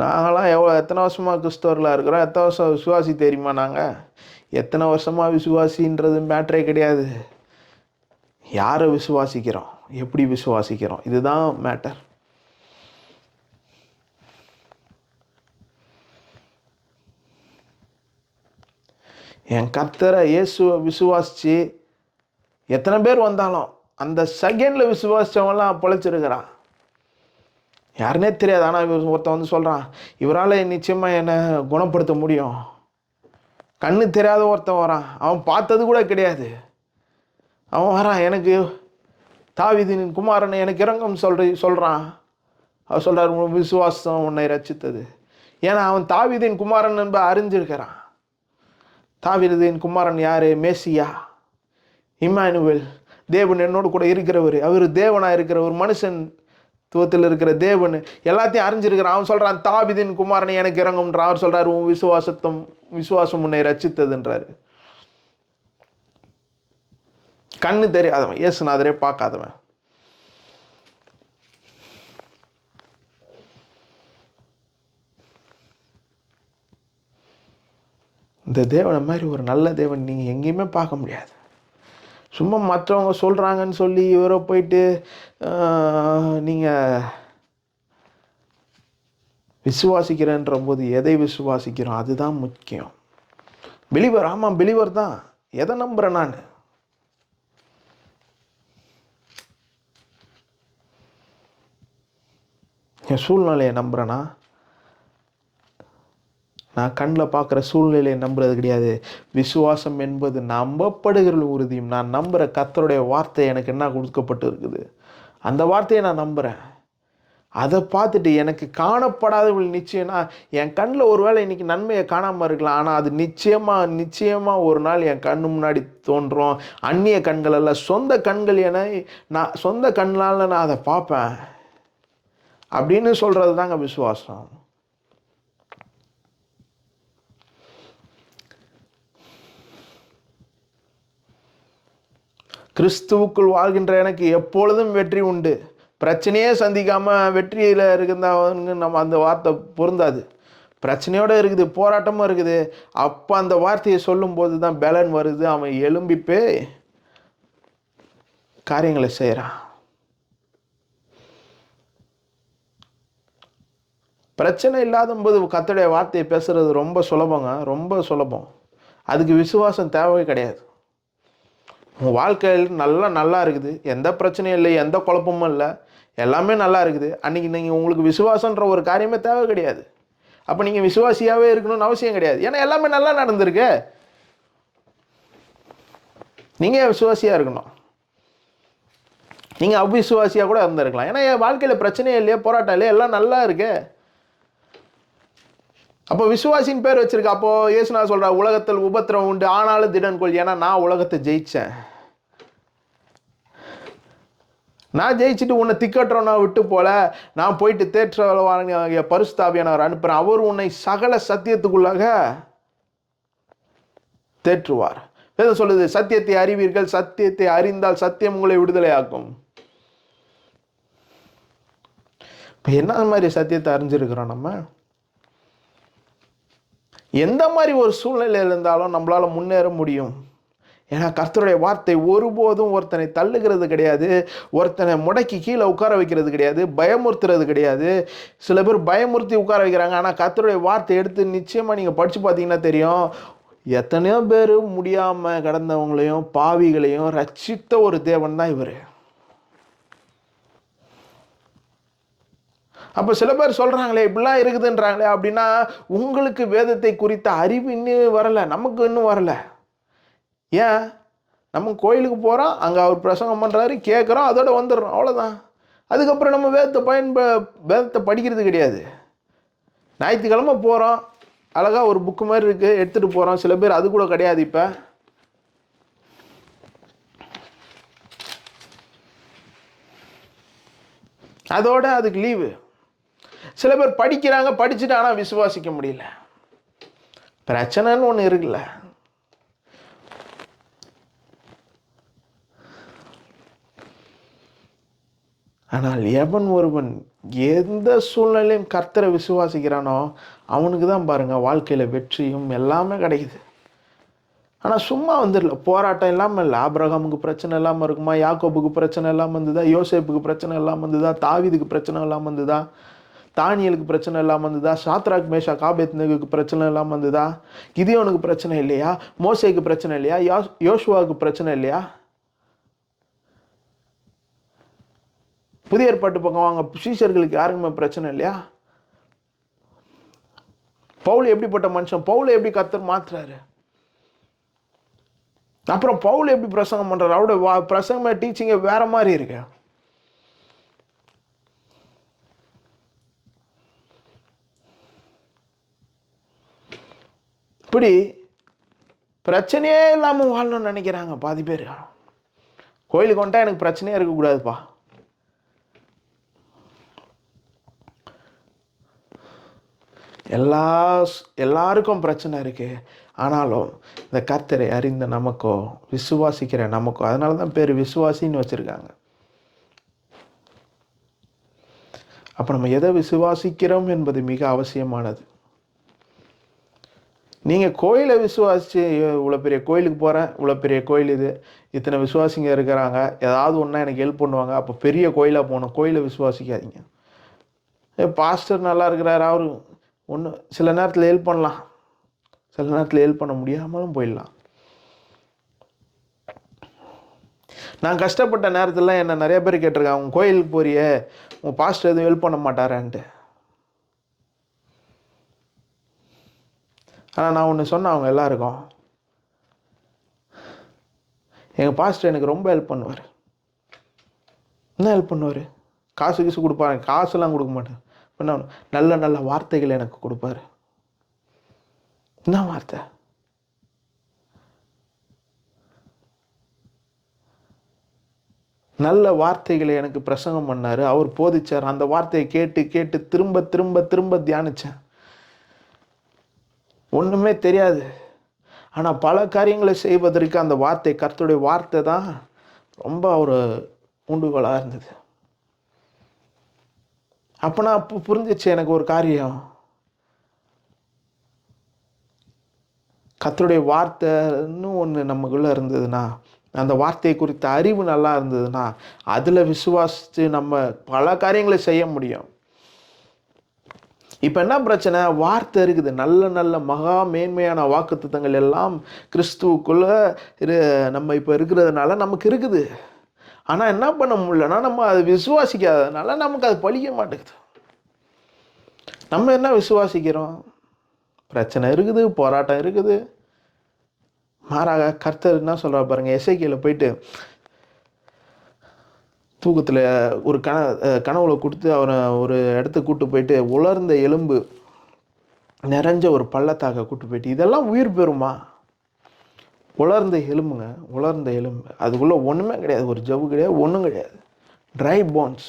நாங்களாம் எத்தனை வருஷமாக கிறிஸ்தவர்களாக இருக்கிறோம், எத்தனை வருஷம் விசுவாசி தெரியுமா? நாங்கள் எத்தனை வருஷமாக விசுவாசின்றது மேட்ரே கிடையாது. யாரை விசுவாசிக்கிறோம், எப்படி விசுவாசிக்கிறோம், இதுதான் மேட்டர். என் கர்த்தரை இயேசுவை விசுவாசித்து எத்தனை பேர் வந்தாலும் அந்த செகண்டில் விசுவாசித்தவங்களாம் பிழைச்சிருக்கிறான். யாருன்னே தெரியாது. ஆனால் இவர் ஒருத்தன் வந்து சொல்கிறான், இவரால் நிச்சயமாக என்னை குணப்படுத்த முடியும். கண்ணு தெரியாத ஒருத்தன் வரான், அவன் பார்த்தது கூட கிடையாது. அவன் வரான், எனக்கு தாவீதின் குமாரனை எனக்கு இறங்கும் சொல்கிறான். அவர் சொல்கிறார், விசுவாசம் உன்னை ரட்சித்தது. ஏன்னா அவன் தாவீதின் குமாரன் என்ப அறிஞ்சிருக்கிறான். தாவீதின் குமாரன் யார்? மேசியா, இம்மானுவேல், தேவன் என்னோடு கூட இருக்கிறவர். அவர் தேவனாக இருக்கிற ஒரு மனுஷன் துவத்தில் இருக்கிற தேவன் எல்லாத்தையும் அறிஞ்சிருக்கிறான். அவன் சொல்கிறான், தாவீதின் குமாரனை எனக்கு இறங்கும்ன்றான். அவர் சொல்கிறார், உன் விசுவாசம் உன்னை ரட்சித்ததுன்றாரு. கண்ணு தெரியாதவன், இயேசுநாதரே பார்க்காதவன். இந்த தேவனை மாதிரி ஒரு நல்ல தேவன் நீங்கள் எங்கேயுமே பார்க்க முடியாது. சும்மா மற்றவங்க சொல்கிறாங்கன்னு சொல்லி இவரை போயிட்டு நீங்கள் விசுவாசிக்கிறேன்ற போது எதை விசுவாசிக்கிறோம் அதுதான் முக்கியம். பிலீவர், ஆமாம் பிலீவர் தான். எதை நம்புகிறேன் நான்? என் சூழ்நிலையை நம்புகிறேன்னா? நான் கண்ணில் பார்க்குற சூழ்நிலையை நம்புறது கிடையாது. விசுவாசம் என்பது நம்பப்படுகிற உறுதியும். நான் நம்புகிற கர்த்தருடைய வார்த்தை எனக்கு என்ன கொடுக்கப்பட்டு இருக்குது, அந்த வார்த்தையை நான் நம்புகிறேன். அதை பார்த்துட்டு எனக்கு காணப்படாதவள் நிச்சயம்னா, என் கண்ணில் ஒரு வேளை இன்றைக்கி நன்மையை காணாமல் இருக்கலாம், ஆனால் அது நிச்சயமாக ஒரு நாள் என் கண்ணு முன்னாடி தோன்றும். அந்நிய கண்கள் அல்ல, சொந்த கண்கள் என நான் சொந்த கண்ணால் நான் அதை பார்ப்பேன் அப்படின்னு சொல்கிறது தாங்க விசுவாசம். கிறிஸ்துவுக்குள் வாழ்கின்ற எனக்கு எப்பொழுதும் வெற்றி உண்டு. பிரச்சனையே சந்திக்காமல் வெற்றியில் இருக்கிறவங்க நம்ம அந்த வார்த்தை பொருந்தாது. பிரச்சனையோடு இருக்குது, போராட்டமும் இருக்குது. அப்போ அந்த வார்த்தையை சொல்லும்போது தான் பலன் வருது. அவன் எழும்பிப்பே காரியங்களை செய்கிறான். பிரச்சனை இல்லாத போது கர்த்தருடைய வார்த்தையை பேசுகிறது ரொம்ப சுலபங்க, ரொம்ப சுலபம். அதுக்கு விசுவாசம் தேவை கிடையாது. உங்கள் வாழ்க்கையில் நல்லா இருக்குது, எந்த பிரச்சனையும் இல்லை, எந்த குழப்பமும் இல்லை, எல்லாமே நல்லா இருக்குது. அன்றைக்கி நீங்கள் உங்களுக்கு விசுவாசன்ற ஒரு காரியமே தேவை கிடையாது. அப்போ நீங்கள் விசுவாசியாகவே இருக்கணும்னு அவசியம் கிடையாது. ஏன்னா எல்லாமே நல்லா நடந்திருக்கு. நீங்கள் விசுவாசியாக இருக்கணும். நீங்கள் அவ்விசுவாசியாக கூட இருந்திருக்கலாம். ஏன்னா என் வாழ்க்கையில் பிரச்சனையே இல்லையா, போராட்டம் இல்லையா, எல்லாம் நல்லா இருக்கு. அப்போ விசுவாசின்னு பேர் வச்சிருக்க. அப்போ இயேசுனா சொல்ற, உலகத்தில் உபத்திரம் உண்டு, ஆனாலும் திடன் கொள், ஏன்னா நான் உலகத்தை ஜெயிச்சேன். நான் ஜெயிச்சுட்டு உன்னை திக்கற்றவனா விட்டு போல, நான் போயிட்டு தேற்றவாளனாகிய பரிசுத்தாவியானவர் அனுப்புறேன். அவர் உன்னை சகல சத்தியத்துக்குள்ளாக தேற்றுவார். வேதம் சொல்லுது, சத்தியத்தை அறிவீர்கள், சத்தியத்தை அறிந்தால் சத்தியம் உங்களை விடுதலையாக்கும். இப்போ என்ன மாதிரி சத்தியத்தை அறிஞ்சிருக்கிறோம் நம்ம? எந்த மாதிரி ஒரு சூழ்நிலையில் இருந்தாலும் நம்மளால முன்னேற முடியும். ஏன்னா கர்த்தருடைய வார்த்தை ஒருபோதும் ஒருத்தனை தள்ளுகிறது கிடையாது, ஒருத்தனை முடக்கி கீழே உட்கார வைக்கிறது கிடையாது, பயமுறுத்துறது கிடையாது. சில பேர் பயமுறுத்தி உட்கார வைக்கிறாங்க. ஆனால் கர்த்தருடைய வார்த்தை எடுத்து நிச்சயமாக நீங்கள் படித்து பார்த்தீங்கன்னா தெரியும், எத்தனையோ பேர் முடியாமல் கடந்தவங்களையும் பாவிகளையும் ரட்சித்த ஒரு தேவன் தான் இவர். அப்போ சில பேர் சொல்கிறாங்களே இப்படிலாம் இருக்குதுன்றாங்களே, அப்படின்னா உங்களுக்கு வேதத்தை குறித்த அறிவு இன்னும் வரலை, நமக்கு இன்னும் வரலை. ஏன்? நம்ம கோயிலுக்கு போகிறோம், அங்கே அவர் பிரசங்கம் பண்ணுறாரு, கேட்குறோம், அதோட வந்துடுறோம், அவ்வளோதான். அதுக்கப்புறம் நம்ம வேதத்தை படிக்கிறது கிடையாது. ஞாயிற்றுக்கிழமை போகிறோம், அழகாக ஒரு புக்கு மாதிரி இருக்குது, எடுத்துகிட்டு போகிறோம். சில பேர் அது கூட கிடையாது. இப்போ அதோட அதுக்கு லீவு. சில பேர் படிக்கிறாங்க, படிச்சுட்டு ஆனால் விசுவாசிக்க முடியல. பிரச்சனைன்னு ஒன்று இருக்குல்ல. ஆனால் எவன் ஒருவன் எந்த சூழ்நிலையும் கர்த்தரை விசுவாசிக்கிறானோ அவனுக்கு தான் பாருங்கள் வாழ்க்கையில் வெற்றியும் எல்லாமே கிடைக்குது. ஆனால் சும்மா வந்துடல, போராட்டம் இல்லாமல் இல்லை. ஆபிரகாமுக்கு பிரச்சனை இல்லாமல் இருக்குமா? யாக்கோபுக்கு பிரச்சனை இல்லாமல் இருந்ததா? யோசேப்புக்கு பிரச்சனை இல்லாமல் இருந்ததா? தாவீதுக்கு பிரச்சனை இல்லாமல் இருந்ததா? தானியலுக்கு பிரச்சனை இல்லாமல் இருந்ததா? சாத்ராக் மேஷாக் ஆபேத்நேகோவுக்கு பிரச்சனை இல்லாமல் இருந்ததா? கிதியோனுக்கு பிரச்சனை இல்லையா? மோசேக்கு பிரச்சனை இல்லையா? யோசுவாவுக்கு பிரச்சனை இல்லையா? புதிய ஏற்பாட்டு பக்கம் வாங்க, சீஷர்களுக்கு யாருக்குமே பிரச்சனை இல்லையா? பவுல் எப்படிப்பட்ட மனுஷன்? பவுலை எப்படி கர்த்தர் மாத்துறாரு? அப்புறம் பவுல் எப்படி பிரசங்கம் பண்றாரு? அவருடைய பிரசங்கமே டீச்சிங்கே வேற மாதிரி இருக்கு. இப்படி பிரச்சனையே இல்லாமல் வாழணும்னு நினைக்கிறாங்க பாதி பேர். கோயிலுக்கு வந்துட்டா எனக்கு பிரச்சனையே இருக்கக்கூடாதுப்பா. எல்லாருக்கும் பிரச்சனை இருக்கு. ஆனாலும் இந்த கர்த்தரை அறிந்த நமக்கோ, விசுவாசிக்கிற நமக்கோ, அதனால தான் பேர் விசுவாசின்னு வச்சிருக்காங்க. அப்போ நம்ம எதை விசுவாசிக்கிறோம் என்பது மிக அவசியமானது. நீங்கள் கோயிலை விசுவாசித்து, இவ்வளோ பெரிய கோயிலுக்கு போகிறேன், இவ்வளோ பெரிய கோயில் இது, இத்தனை விசுவாசிங்க இருக்கிறாங்க, ஏதாவது ஒன்றா எனக்கு ஹெல்ப் பண்ணுவாங்க, அப்போ பெரிய கோயிலாக போகணும். கோயிலை விசுவாசிக்காதீங்க. பாஸ்டர் நல்லா இருக்கிறார், அவரு ஒன்று சில நேரத்தில் ஹெல்ப் பண்ணலாம், சில நேரத்தில் ஹெல்ப் பண்ண முடியாமலும் போயிடலாம். நான் கஷ்டப்பட்ட நேரத்தில் என்ன நிறைய பேர் கேட்டிருக்காங்க, உங்கள் கோயிலுக்கு போறியே, உங்கள் பாஸ்டர் எதுவும் ஹெல்ப் பண்ண மாட்டாரான்ட்டு. ஆனால் நான் ஒன்று சொன்னேன் அவங்க எல்லாருக்கும், எங்கள் பாஸ்டர் எனக்கு ரொம்ப ஹெல்ப் பண்ணுவார். என்ன ஹெல்ப் பண்ணுவார்? காசு கொடுப்பாரு, காசுலாம் கொடுக்க மாட்டேன், நல்ல நல்ல வார்த்தைகள் எனக்கு கொடுப்பாரு. என்ன வார்த்தை? நல்ல வார்த்தைகளை எனக்கு பிரசங்கம் பண்ணாரு, அவர் போதிச்சார். அந்த வார்த்தையை கேட்டு கேட்டு திரும்ப திரும்ப திரும்ப தியானிச்சேன். ஒண்ணுமே தெரியாது, ஆனா பல காரியங்களை செய்வதற்கு அந்த வார்த்தை, கர்த்தருடைய வார்த்தை தான் ரொம்ப ஒரு உண்டுகோலா இருந்தது. அப்ப நான் அப்போ புரிஞ்சிச்சு எனக்கு ஒரு காரியம், கர்த்தருடைய வார்த்தைன்னு ஒன்று நமக்குள்ள இருந்ததுன்னா, அந்த வார்த்தையை குறித்த அறிவு நல்லா இருந்ததுன்னா, அதில் விசுவாசித்து நம்ம பல காரியங்களை செய்ய முடியும். இப்போ என்ன பிரச்சனை? வார்த்தை இருக்குது, நல்ல நல்ல மகா மேன்மையான வாக்குத்தத்தங்கள் எல்லாம் கிறிஸ்துவுக்குள்ள நம்ம இப்போ இருக்கிறதுனால நமக்கு இருக்குது. ஆனால் என்ன பண்ண முடியலன்னா, நம்ம அதை விசுவாசிக்காததுனால நமக்கு அது பலிக்க மாட்டேங்குது. நம்ம என்ன விசுவாசிக்கிறோம்? பிரச்சனை இருக்குது, போராட்டம் இருக்குது. மாறாக கர்த்தர் என்ன சொல்கிறார் பாருங்க, எசேக்கியேல போயிட்டு தூக்கத்தில் ஒரு கனவுல கொடுத்து அவரை ஒரு இடத்துக்கு கூட்டு போயிட்டு, உலர்ந்த எலும்பு நிறைஞ்ச ஒரு பள்ளத்தாக்க கூட்டு போயிட்டு, இதெல்லாம் உயிர் பெறுமா? உலர்ந்த எலும்புங்க, உலர்ந்த எலும்பு, அதுக்குள்ளே ஒன்றுமே கிடையாது, ஒரு ஜவ்வு கிடையாது, ஒன்றும் கிடையாது, ட்ரை போன்ஸ்.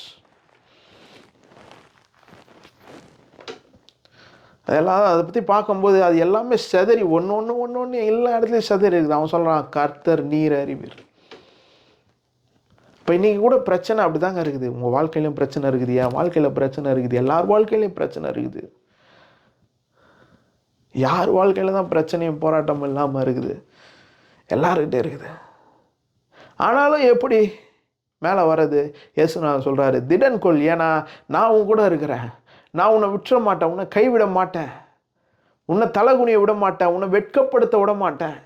அதெல்லாம் அதை பற்றி பார்க்கும்போது அது எல்லாமே செதறி ஒன்று ஒன்று ஒன்று ஒன்று எல்லா இடத்துலையும் செதறி இருக்குது. அவன் சொல்கிறான், கர்த்தர் நீர் அறிவீர். இப்போ இன்றைக்கி கூட பிரச்சனை அப்படி தாங்க இருக்குது. உங்கள் வாழ்க்கையிலையும் பிரச்சனை இருக்குது, என் வாழ்க்கையில் பிரச்சனை இருக்குது, எல்லார் வாழ்க்கையிலையும் பிரச்சனை இருக்குது. யார் வாழ்க்கையில் தான் பிரச்சனையும் போராட்டம் இல்லாமல் இருக்குது? எல்லாருக்கிட்டே இருக்குது. ஆனாலும் எப்படி மேலே வர்றது? இயேசுநாதர் சொல்கிறாரு, திடன் கொள், ஏன்னா நான் உன் கூட இருக்கிறேன், நான் உன்னை விட்டுற மாட்டேன், உன்னை கைவிட மாட்டேன், உன்னை தலைகுனிய விட மாட்டேன், உன்னை வெட்கப்படுத்த விட மாட்டேன்.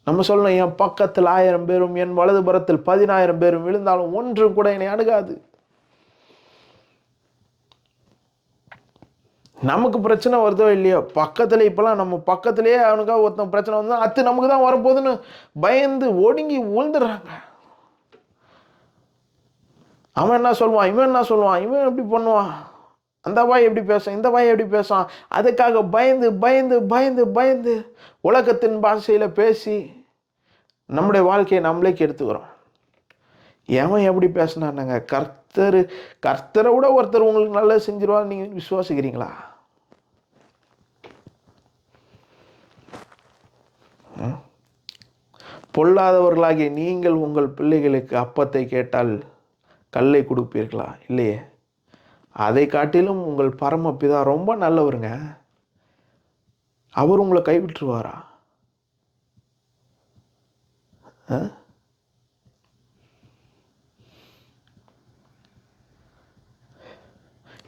நம்ம சொல்லணும், என் பக்கத்தில் 1000 பேரும் என் வலது புறத்தில் 10,000 பேரும் விழுந்தாலும் ஒன்றும் கூட என்னை அணுகாது. நமக்கு பிரச்சனை வருதோ இல்லையோ, பக்கத்தில் இப்போலாம் நம்ம பக்கத்துலேயே அவனுக்காக ஒருத்தன் பிரச்சனை வந்தால் அது நமக்கு தான் வரப்போகுதுன்னு பயந்து ஒடுங்கி விழுந்துடுறாங்க. அவன் என்ன சொல்லுவான், இவன் என்ன சொல்லுவான், இவன் எப்படி பண்ணுவான், அந்த வாய் எப்படி பேசும், இந்த வாய் எப்படி பேசும், அதுக்காக பயந்து பயந்து பயந்து பயந்து உலகத்தின் பாஷையில் பேசி நம்முடைய வாழ்க்கையை நம்மளே கெடுத்துக்கிறோம். எவன் எப்படி பேசினாங்க? கர்த்தரை விட ஒருத்தர் உங்களுக்கு நல்லா செஞ்சிருவாங்க, நீங்கள் விசுவாசிக்கிறீங்களா? பொல்லாதவர்களாகிய நீங்கள் உங்கள் பிள்ளைகளுக்கு அப்பத்தை கேட்டால் கல்லை கொடுப்பீர்களா? இல்லையே. அதை காட்டிலும் உங்கள் பரமபிதா ரொம்ப நல்லவருங்க. அவர் உங்களை கைவிட்டுருவாரா?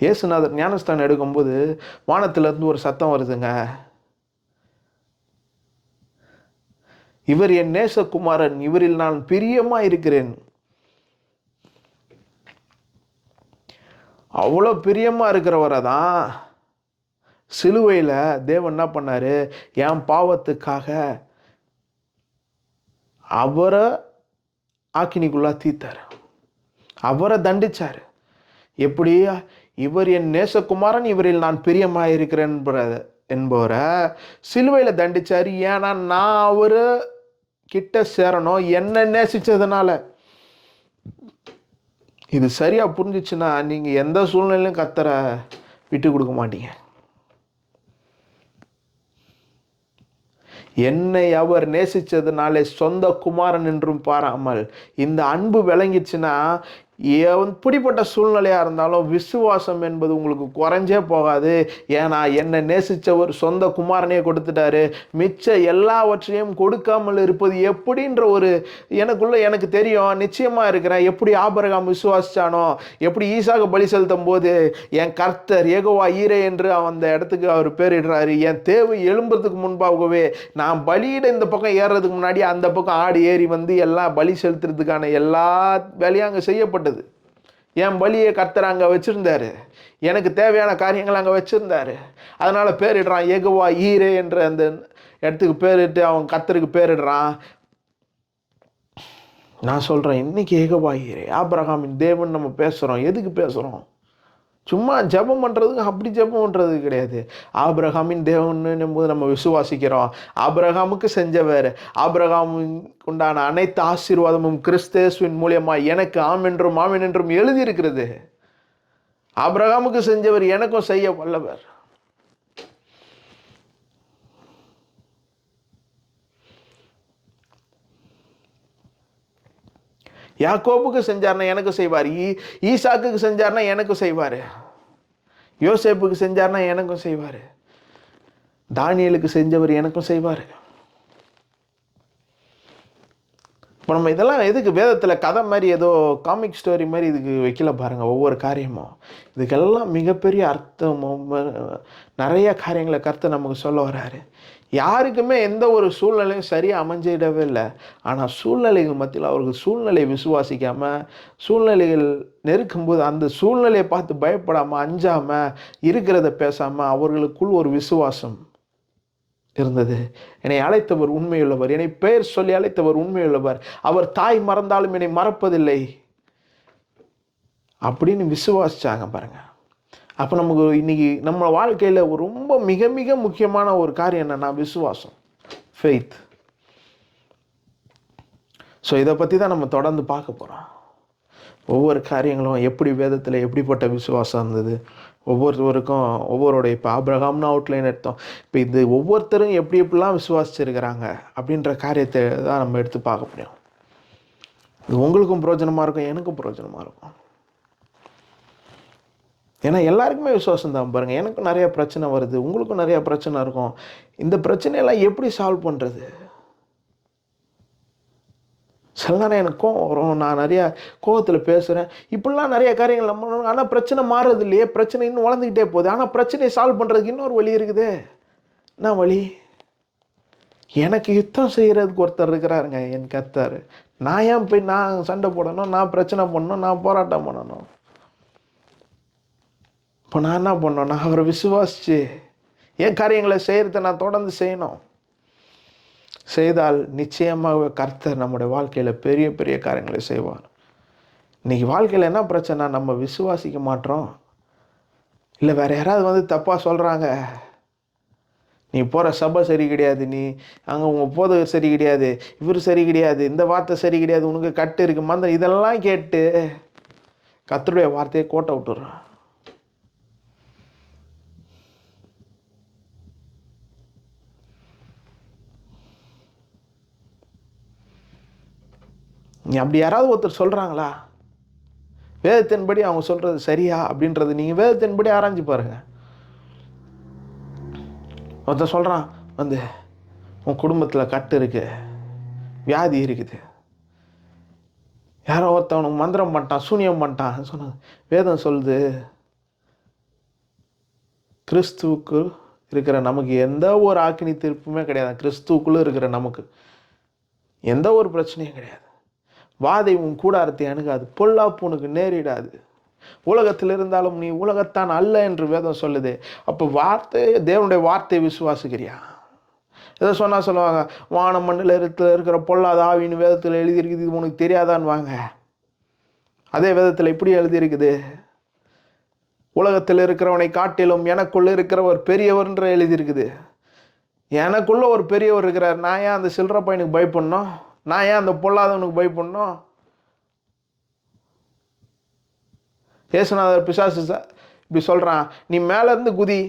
இயேசுநாதர் ஞானஸ்தானம் எடுக்கும்போது வானத்திலிருந்து ஒரு சத்தம் வருதுங்க. இவர் என் நேசகுமாரன், இவரில் நான் பிரியமா இருக்கிறேன். அவ்வளோ பிரியமா இருக்கிறவரை தான் சிலுவையில் தேவன் என்ன பண்ணாரு? என் பாவத்துக்காக அவரை ஆக்கினிக்குள்ளா தீர்த்தார். அவரை தண்டிச்சார். எப்படி? இவர் என் நேசகுமாரன், இவரில் நான் பிரியமாக இருக்கிறேன் என்பவரை சிலுவையில் தண்டிச்சார். ஏன்னா நான் அவரு கிட்ட சேரணும், என்ன நேசிச்சதுனால. இது சரியா புரிஞ்சிச்சுன்னா நீங்க எந்த சூழ்நிலையிலும் கர்த்தரை விட்டு கொடுக்க மாட்டீங்க. என்னை அவர் நேசிச்சதுனாலே சொந்த குமாரன் என்றும் பாராமல் இந்த அன்பு விளங்கிச்சுன்னா எப்படிப்பட்ட சூழ்நிலையாக இருந்தாலும் விசுவாசம் என்பது உங்களுக்கு குறைஞ்சே போகாது. ஏன்னா என்னை நேசித்தவர் சொந்த குமாரனையே கொடுத்துட்டாரு. மிச்ச எல்லாவற்றையும் கொடுக்காமல் இருப்பது எப்படின்ற ஒரு எனக்கு தெரியும், நிச்சயமாக இருக்கிறேன். எப்படி ஆபிரகாம் விசுவாசிச்சானோ, எப்படி ஈசாக்கு பலி செலுத்தும் போது என் கர்த்தர் யெகோவா ஈரே என்று அந்த இடத்துக்கு அவர் பேரிடுறாரு. என் தேவை எழும்புறதுக்கு முன்பாகவே நான் பலியிட இந்த பக்கம் ஏறுறதுக்கு முன்னாடி அந்த பக்கம் ஆடி ஏறி வந்து எல்லாம் பலி செலுத்துறதுக்கான எல்லா வேலையும் அங்கே செய்யப்பட்டது. என் பலியை கர்த்தர் அங்கே வச்சிருந்தாரு. எனக்கு தேவையான காரியங்கள் அங்கே வச்சிருந்தாரு. அதனால பேரிடுறான் யெகோவா ஈரே என்ற அந்த இடத்துக்கு பேரிட்டு அவன் கர்த்தருக்கு பேரிடுறான். நான் சொல்றேன், இன்னைக்கு யெகோவா ஈரே ஆபிரகாமின் தேவன் நம்ம பேசுறோம். எதுக்கு பேசுறோம்? சும்மா ஜெபம் பண்ணுறதுக்கு அப்படி ஜெபம் பண்ணுறது கிடையாது. ஆபிரகாமின் தேவன் போது நம்ம விசுவாசிக்கிறோம். ஆபிரகாமுக்கு செஞ்சவர், ஆபிரகாமுக்கு உண்டான அனைத்து ஆசீர்வாதமும் கிறிஸ்தேசுவின் மூலியமாக எனக்கு ஆம் என்றும் எழுதியிருக்கிறது. ஆபிரகாமுக்கு செஞ்சவர் எனக்கும் செய்ய வல்லவர். யாக்கோபுக்கு செஞ்சார்னா எனக்கு செய்வார். ஈசாக்குக்கு செஞ்சார்னா எனக்கும் செய்வார். யோசேப்புக்கு செஞ்சார்னா எனக்கும் செய்வார். தானியலுக்கு செஞ்சவர் எனக்கும் செய்வார். இப்போ நம்ம இதெல்லாம் எதுக்கு வேதத்தில் கதை மாதிரி ஏதோ காமிக் ஸ்டோரி மாதிரி இதுக்கு வைக்கல பாருங்கள். ஒவ்வொரு காரியமும் இதுக்கெல்லாம் மிகப்பெரிய அர்த்தமும் நிறைய காரியங்களை கர்த்தர் நமக்கு சொல்ல வர்றாரு. யாருக்குமே எந்த ஒரு சூழ்நிலையும் சரியாக அமைஞ்சிடவே இல்லை. ஆனால் சூழ்நிலைகள் மத்தியில் அவர்கள் சூழ்நிலையை விசுவாசிக்காமல், சூழ்நிலைகள் நெருக்கும்போது அந்த சூழ்நிலையை பார்த்து பயப்படாமல், அஞ்சாமல், இருக்கிறத பேசாமல் அவர்களுக்குள் ஒரு விசுவாசம் இருந்தது. என்னை அழைத்தவர் உண்மையுள்ளவர், என்னை பெயர் சொல்லி அழைத்தவர் உண்மையுள்ளவர், அவர் தாய் மறந்தாலும் என்னை மறப்பதில்லை அப்படின்னு விசுவாசிச்சாங்க பாருங்க. அப்போ நமக்கு இன்னைக்கு நம்ம வாழ்க்கையில் ரொம்ப மிக மிக முக்கியமான ஒரு காரியம் என்னன்னா விசுவாசம், ஃபெய்த். ஸோ இதை பற்றி தான் நம்ம தொடர்ந்து பார்க்க போகிறோம். ஒவ்வொரு காரியங்களும் எப்படி வேதத்தில் எப்படிப்பட்ட விசுவாசம் இருந்தது, ஒவ்வொருத்தருக்கும் ஒவ்வொருடைய. இப்போ ஆபிரகாம்னு அவுட்லைன் எடுத்தோம். இப்போ இது ஒவ்வொருத்தரும் எப்படிலாம் விசுவாசிச்சிருக்கிறாங்க அப்படின்ற காரியத்தை தான் நம்ம எடுத்து பார்க்க முடியும். இது உங்களுக்கும் பிரயோஜனமாக இருக்கும், எனக்கும் பிரயோஜனமாக இருக்கும். ஏன்னா எல்லாருக்குமே விசுவாசம் தான் பாருங்கள். எனக்கும் நிறைய பிரச்சனை வருது, உங்களுக்கும் நிறைய பிரச்சனை இருக்கும். இந்த பிரச்சனையெல்லாம் எப்படி சால்வ் பண்ணுறது? சில நேரம் எனக்கு கோவம் வரும், நான் நிறையா கோவத்தில் பேசுகிறேன், இப்படிலாம் நிறைய காரியங்கள் நம்ம. ஆனால் பிரச்சனை மாறுறது இல்லையே, பிரச்சனை இன்னும் வளர்ந்துக்கிட்டே போகுது. ஆனால் பிரச்சனையை சால்வ் பண்ணுறதுக்கு இன்னொரு வழி இருக்குது. என்ன வழி? எனக்கு யுத்தம் செய்கிறதுக்கு ஒருத்தர் இருக்கிறாருங்க, என் கர்த்தர். நான் ஏன் போய் நான் சண்டை போடணும், நான் பிரச்சனை பண்ணணும், நான் போராட்டம் பண்ணணும்? இப்போ நான் என்ன பண்ணணும்? நான் அவரை விசுவாசித்து என் காரியங்களை செய்கிறத நான் தொடர்ந்து செய்யணும். செய்தால் நிச்சயமாக கர்த்தர் நம்முடைய வாழ்க்கையில் பெரிய பெரிய காரியங்களை செய்வார். இன்னைக்கு வாழ்க்கையில் என்ன பிரச்சனை? நம்ம விசுவாசிக்க மாட்டோம். இல்லை வேற யாராவது வந்து தப்பாக சொல்கிறாங்க, நீ போகிற சபை சரி கிடையாது, நீ அங்கே உங்கள் போதகர் சரி கிடையாது, இவர் சரி கிடையாது, இந்த வார்த்தை சரி கிடையாது, உனக்கு கட்டு இருக்கு மந்திரம், இதெல்லாம் கேட்டு கர்த்தருடைய வார்த்தையை கோட்டை விட்டுறான். நீ அப்படி யாராவது ஒருத்தர் சொல்கிறாங்களா? வேதத்தின்படி அவங்க சொல்கிறது சரியா அப்படின்றது நீங்கள் வேதத்தின்படி ஆராய்ஞ்சு பாருங்கள். ஒருத்தர் சொல்கிறான் வந்து உன் குடும்பத்தில் கட்டு இருக்குது, வியாதி இருக்குது, யாரோ ஒருத்தவனுக்கு மந்திரம் பண்ணிட்டான், சூனியம் பண்ணிட்டான் சொன்னாங்க. வேதம் சொல்லுது கிறிஸ்துவுக்கு இருக்கிற நமக்கு எந்த ஒரு ஆக்கினி தீர்ப்புமே கிடையாது. கிறிஸ்துவுக்குள்ளே இருக்கிற நமக்கு எந்த ஒரு பிரச்சனையும் கிடையாது. வாதை உன் கூடாரத்தை அணுகாது, பொல்லாப்பு உனக்கு நேரிடாது. உலகத்தில் இருந்தாலும் நீ உலகத்தான் அல்ல என்று வேதம் சொல்லுது. அப்போ தேவனுடைய வார்த்தையை விசுவாசிக்கிறியா? எதை சொன்னால் சொல்லுவாங்க, வானம் மண்ணில் இருக்கிற பொல்லாத ஆவின்னு வேதத்தில் எழுதியிருக்குது, இது உனக்கு தெரியாதான்னு வாங்க. அதே வேதத்தில் இப்படி எழுதியிருக்குது, உலகத்தில் இருக்கிறவனை காட்டிலும் எனக்குள்ளே இருக்கிறவர் பெரியவர்ன்ற எழுதியிருக்குது. எனக்குள்ள ஒரு பெரியவர் இருக்கிறார். நான் ஏன் அந்த சில்லற பையனுக்கு பயப்படணும்? நான் ஏன் அந்த பொல்லாதவனுக்கு பயப்படணும்? இயேசுநாதர் பிசாசு இப்படி சொல்கிறான், நீ மேலேருந்து குதி,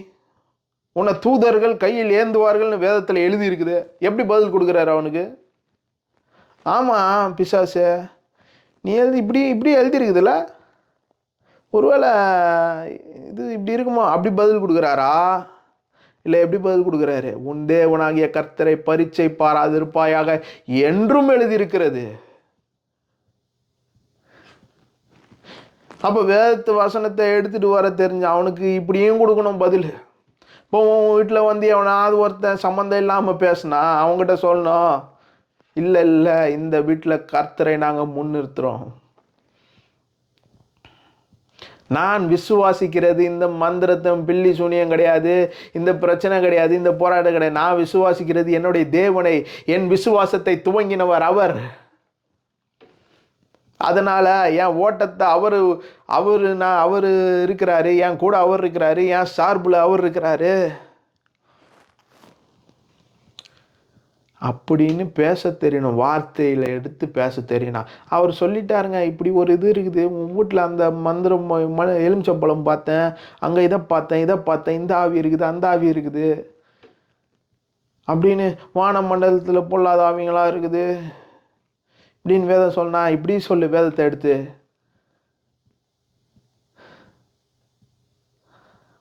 உன்னை தூதர்கள் கையில் ஏந்துவார்கள்னு வேதத்தில் எழுதியிருக்குது. எப்படி பதில் கொடுக்குறாரு அவனுக்கு? ஆமாம் பிசாசு, நீ இப்படி எழுதியிருக்குதுல்ல, ஒருவேளை இது இப்படி இருக்குமா? அப்படி பதில் கொடுக்குறாரா? இல்லை எப்படி பதில் கொடுக்குறாரு? உன் தேவனாகிய கர்த்தரை பரீட்சை பாராதிருப்பாயாக என்றும் எழுதியிருக்கிறது. அப்போ வேதத்து வசனத்தை எடுத்துகிட்டு வர தெரிஞ்ச அவனுக்கு இப்படியும் கொடுக்கணும் பதில். இப்போ உன் வீட்டில் வந்து அவனாவது ஒருத்தன் சம்மந்தம் இல்லாமல் பேசினா அவங்ககிட்ட சொல்லணும், இல்லை இல்லை இந்த வீட்டில் கர்த்தரை நாங்கள் முன்னிறுத்துகிறோம். நான் விசுவாசிக்கிறது இந்த மந்திரத்தை பில்லி சூனியம் கிடையாது, இந்த பிரச்சனை கிடையாது, இந்த போராட்டம் கிடையாது. நான் விசுவாசிக்கிறது என்னுடைய தேவனை, என் விசுவாசத்தை துவங்கினவர் அவர். அதனால் என் ஓட்டத்தை அவர் இருக்கிறாரு, என் கூட அவர் இருக்கிறாரு, என் சார்பில் அவர் இருக்கிறாரு அப்படின்னு பேச தெரியணும். வார்த்தையில் எடுத்து பேச தெரியணும். அவர் சொல்லிட்டாருங்க, இப்படி ஒரு இது இருக்குது உன் வீட்டில், அந்த மந்திரம் எலுமிச்சம்பழம் பார்த்தேன், அங்கே இதை பார்த்தேன், இந்த ஆவி இருக்குது, அந்த ஆவி இருக்குது அப்படின்னு, வான மண்டலத்தில் பொல்லாத ஆவிங்களாக இருக்குது இப்படின்னு வேதம் சொன்னா, இப்படி சொல்லு வேதத்தை எடுத்து.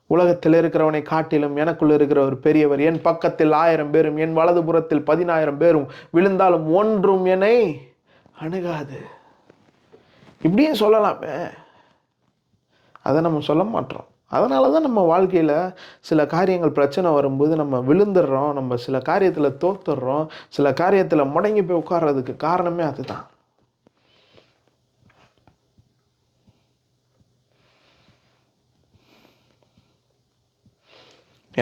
உலகத்தில் இருக்கிறவனை காட்டிலும் எனக்குள்ள இருக்கிற ஒரு பெரியவர், என் பக்கத்தில் 1000 பேரும் என் வலதுபுறத்தில் 10,000 பேரும் விழுந்தாலும் ஒன்றும் என்னை அணுகாது. இப்படியும் சொல்லலாமே, அதை நம்ம சொல்ல மாட்டோம். அதனால தான் நம்ம வாழ்க்கையில் சில காரியங்கள் பிரச்சனை வரும்போது நம்ம விழுந்துடுறோம், நம்ம சில காரியத்தில் தோத்துடுறோம், சில காரியத்தில் முடங்கி போய் உட்கார்றதுக்கு காரணமே அதுதான்.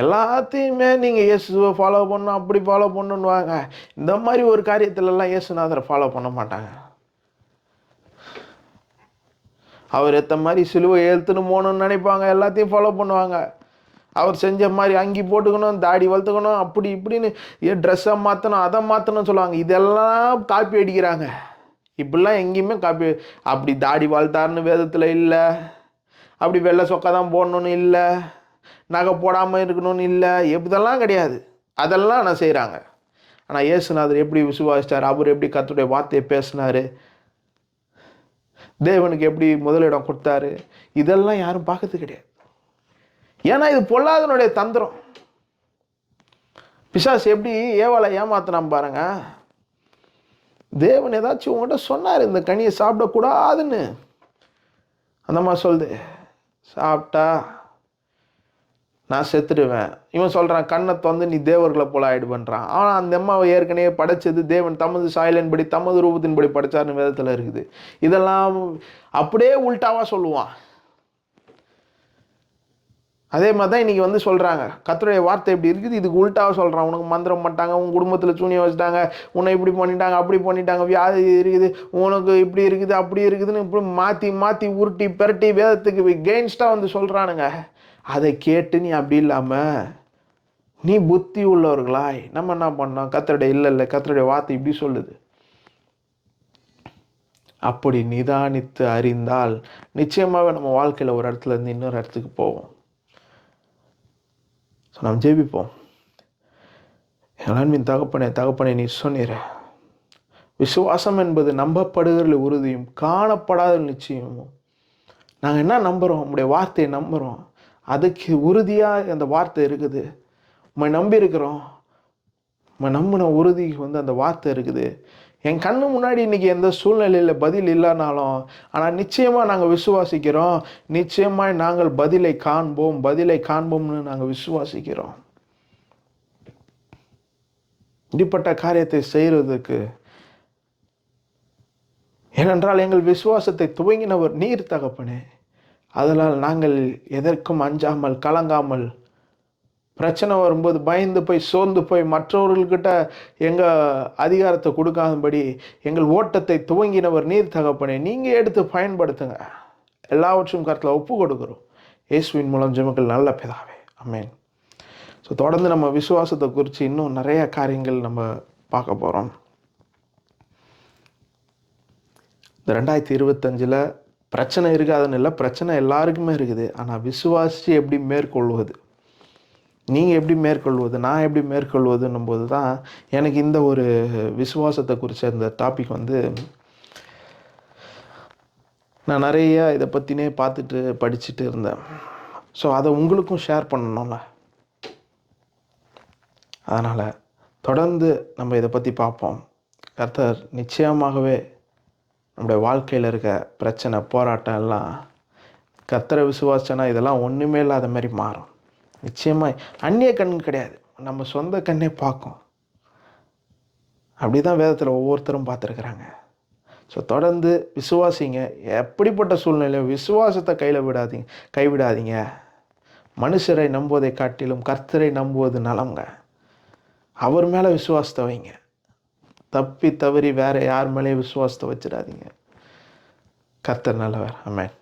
எல்லாத்தையுமே நீங்கள் இயேசுவை ஃபாலோ பண்ணணும், அப்படி ஃபாலோ பண்ணணுன்னு வாங்க. இந்த மாதிரி ஒரு காரியத்திலலாம் இயேசுநாதரை ஃபாலோ பண்ண மாட்டாங்க. அவர் ஏற்ற மாதிரி சிலுவை எழுத்துன்னு போகணுன்னு நினைப்பாங்க, எல்லாத்தையும் ஃபாலோ பண்ணுவாங்க. அவர் செஞ்ச மாதிரி அங்கி போட்டுக்கணும், தாடி வளர்த்துக்கணும், அப்படி இப்படின்னு ட்ரெஸ்ஸை மாற்றணும், அதை மாற்றணும்னு சொல்லுவாங்க. இதெல்லாம் காப்பி அடிக்கிறாங்க. இப்படிலாம் எங்கேயுமே காப்பி, அப்படி தாடி வளர்த்தாருன்னு வேதத்தில் இல்லை, அப்படி வெள்ளை சொக்கா தான் போடணுன்னு இல்லை, நகை போடாமல் இருக்கணும்னு இல்லை, எப்படிதெல்லாம் கிடையாது. அதெல்லாம் நான் செய்கிறாங்க. ஆனால் இயேசுநாதர் எப்படி விசுவாசித்தார், அவர் எப்படி கர்த்தருடைய வார்த்தையை பேசினார், தேவனுக்கு எப்படி முதலிடம் கொடுத்தாரு, இதெல்லாம் யாரும் பார்க்கறது கிடையாது. ஏன்னா இது பொல்லாதனுடைய தந்திரம். பிசாசு எப்படி ஏவாளை ஏமாத்தினான் பாருங்க. தேவன் ஏதாச்சும் உங்கள்கிட்ட சொன்னார் இந்த கனியை சாப்பிடக்கூடாதுன்னு, அந்த மாதிரி சொல்லுது, சாப்பிட்டா நான் செத்துடுவேன். இவன் சொல்கிறான் கண்ணை திறந்து நீ தேவர்களை போல ஆயிடுபன்றான். ஆனால் அந்த அம்மாவை ஏற்கனவே படைச்சது தேவன் தமது சாயலின்படி தமது ரூபத்தின்படி படைச்சார்னு வேதத்தில் இருக்குது. இதெல்லாம் அப்படியே உல்டாவாக சொல்லுவான். அதே மாதிரி தான் இன்றைக்கி வந்து சொல்கிறாங்க, கர்த்தருடைய வார்த்தை எப்படி இருக்குது, இதுக்கு உல்டாவாக சொல்கிறான். உனக்கு மந்திரம் பண்ணிட்டாங்க, உன் குடும்பத்தில் சூனியம் வச்சுட்டாங்க, உன்னை இப்படி பண்ணிட்டாங்க, அப்படி பண்ணிட்டாங்க, வியாதி இருக்குது, உனக்கு இப்படி இருக்குது, அப்படி இருக்குதுன்னு இப்படி மாற்றி மாற்றி உருட்டி பெரட்டி வேதத்துக்கு கெயின்ஸ்டாக வந்து சொல்கிறானுங்க. அதை கேட்டு நீ அப்படி இல்லாமல் நீ புத்தி உள்ளவர்களாய் நம்ம என்ன பண்ணோம், கர்த்தருடைய இல்லை கர்த்தருடைய வார்த்தை இப்படி சொல்லுது, அப்படி நிதானித்து அறிந்தால் நிச்சயமாகவே நம்ம வாழ்க்கையில் ஒரு இடத்துல இருந்து இன்னொரு இடத்துக்கு போவோம். ஸோ நாம் ஜெபிப்போம். எங்கள் அன்பின் தகப்பனே நீ சொன்னீர விசுவாசம் என்பது நம்பப்படுகிற உறுதியும் காணப்படாத நிச்சயமும். நாங்கள் என்ன நம்புகிறோம்? உம்முடைய வார்த்தையை நம்புகிறோம். அதுக்கு உறுதியாக அந்த வார்த்தை இருக்குது. உம்மை நம்பி இருக்கிறோம். உம்மை நம்பின உறுதிக்கு அந்த வார்த்தை இருக்குது. என் கண்ணு முன்னாடி இன்றைக்கி எந்த சூழ்நிலையில் பதில் இல்லைனாலும், ஆனால் நிச்சயமாக நாங்கள் விசுவாசிக்கிறோம். நிச்சயமாய் நாங்கள் பதிலை காண்போம், பதிலை காண்போம்னு நாங்கள் விசுவாசிக்கிறோம். இப்படிப்பட்ட காரியத்தை செய்கிறதுக்கு, ஏனென்றால் எங்கள் விசுவாசத்தை துவங்கினவர் நீர் தகப்பனே. அதனால் நாங்கள் எதற்கும் அஞ்சாமல் கலங்காமல், பிரச்சனை வரும்போது பயந்து போய் சோர்ந்து போய் மற்றவர்கள்கிட்ட எங்கள் அதிகாரத்தை கொடுக்காதபடி எங்கள் ஓட்டத்தை துவங்கினவர் நீர் தகப்பனே. நீங்கள் எடுத்து பயன்படுத்துங்க. எல்லாவற்றையும் கருத்தில் ஒப்பு கொடுக்குறோம். இயேசுவின் மூலம் ஜெபங்கள் நல்ல பிதாவே, ஆமென். ஸோ தொடர்ந்து நம்ம விசுவாசத்தை குறித்து இன்னும் நிறைய காரியங்கள் நம்ம பார்க்க போகிறோம். இந்த 2025 பிரச்சனை இருக்காதுன்னு இல்லை, பிரச்சனை எல்லாருக்குமே இருக்குது. ஆனால் விசுவாசி எப்படி மேற்கொள்வது, நீங்கள் எப்படி மேற்கொள்வது, நான் எப்படி மேற்கொள்வதுன்னும் போது தான் எனக்கு இந்த ஒரு விசுவாசத்தை குறித்த இந்த டாபிக் நான் நிறைய இதை பற்றினே பார்த்துட்டு படிச்சுட்டு இருந்தேன். ஸோ அதை உங்களுக்கும் ஷேர் பண்ணணும்ல. அதனால் தொடர்ந்து நம்ம இதை பற்றி பார்ப்போம். கர்த்தர் நிச்சயமாகவே நம்முடைய வாழ்க்கையில் இருக்க பிரச்சனை போராட்டம் எல்லாம் கர்த்தரை விசுவாசனா இதெல்லாம் ஒன்றுமே இல்லாத மாதிரி மாறும். நிச்சயமாக அந்நிய கண் கிடையாது, நம்ம சொந்த கண்ணே பார்க்கும். அப்படி தான் வேதத்தில் ஒவ்வொருத்தரும் பார்த்துருக்குறாங்க. ஸோ தொடர்ந்து விசுவாசிங்க. எப்படிப்பட்ட சூழ்நிலையும் விசுவாசத்தை கைவிடாதீங்க. மனுஷரை நம்புவதை காட்டிலும் கர்த்தரை நம்புவது நலங்க. அவர் மேலே விசுவாசத்தை வைங்க. தப்பி தவறி வேறு யார் மேலேயும் விசுவாசத்தை வச்சிடாதீங்க. கர்த்தர் நல்லவர். ஆமென்.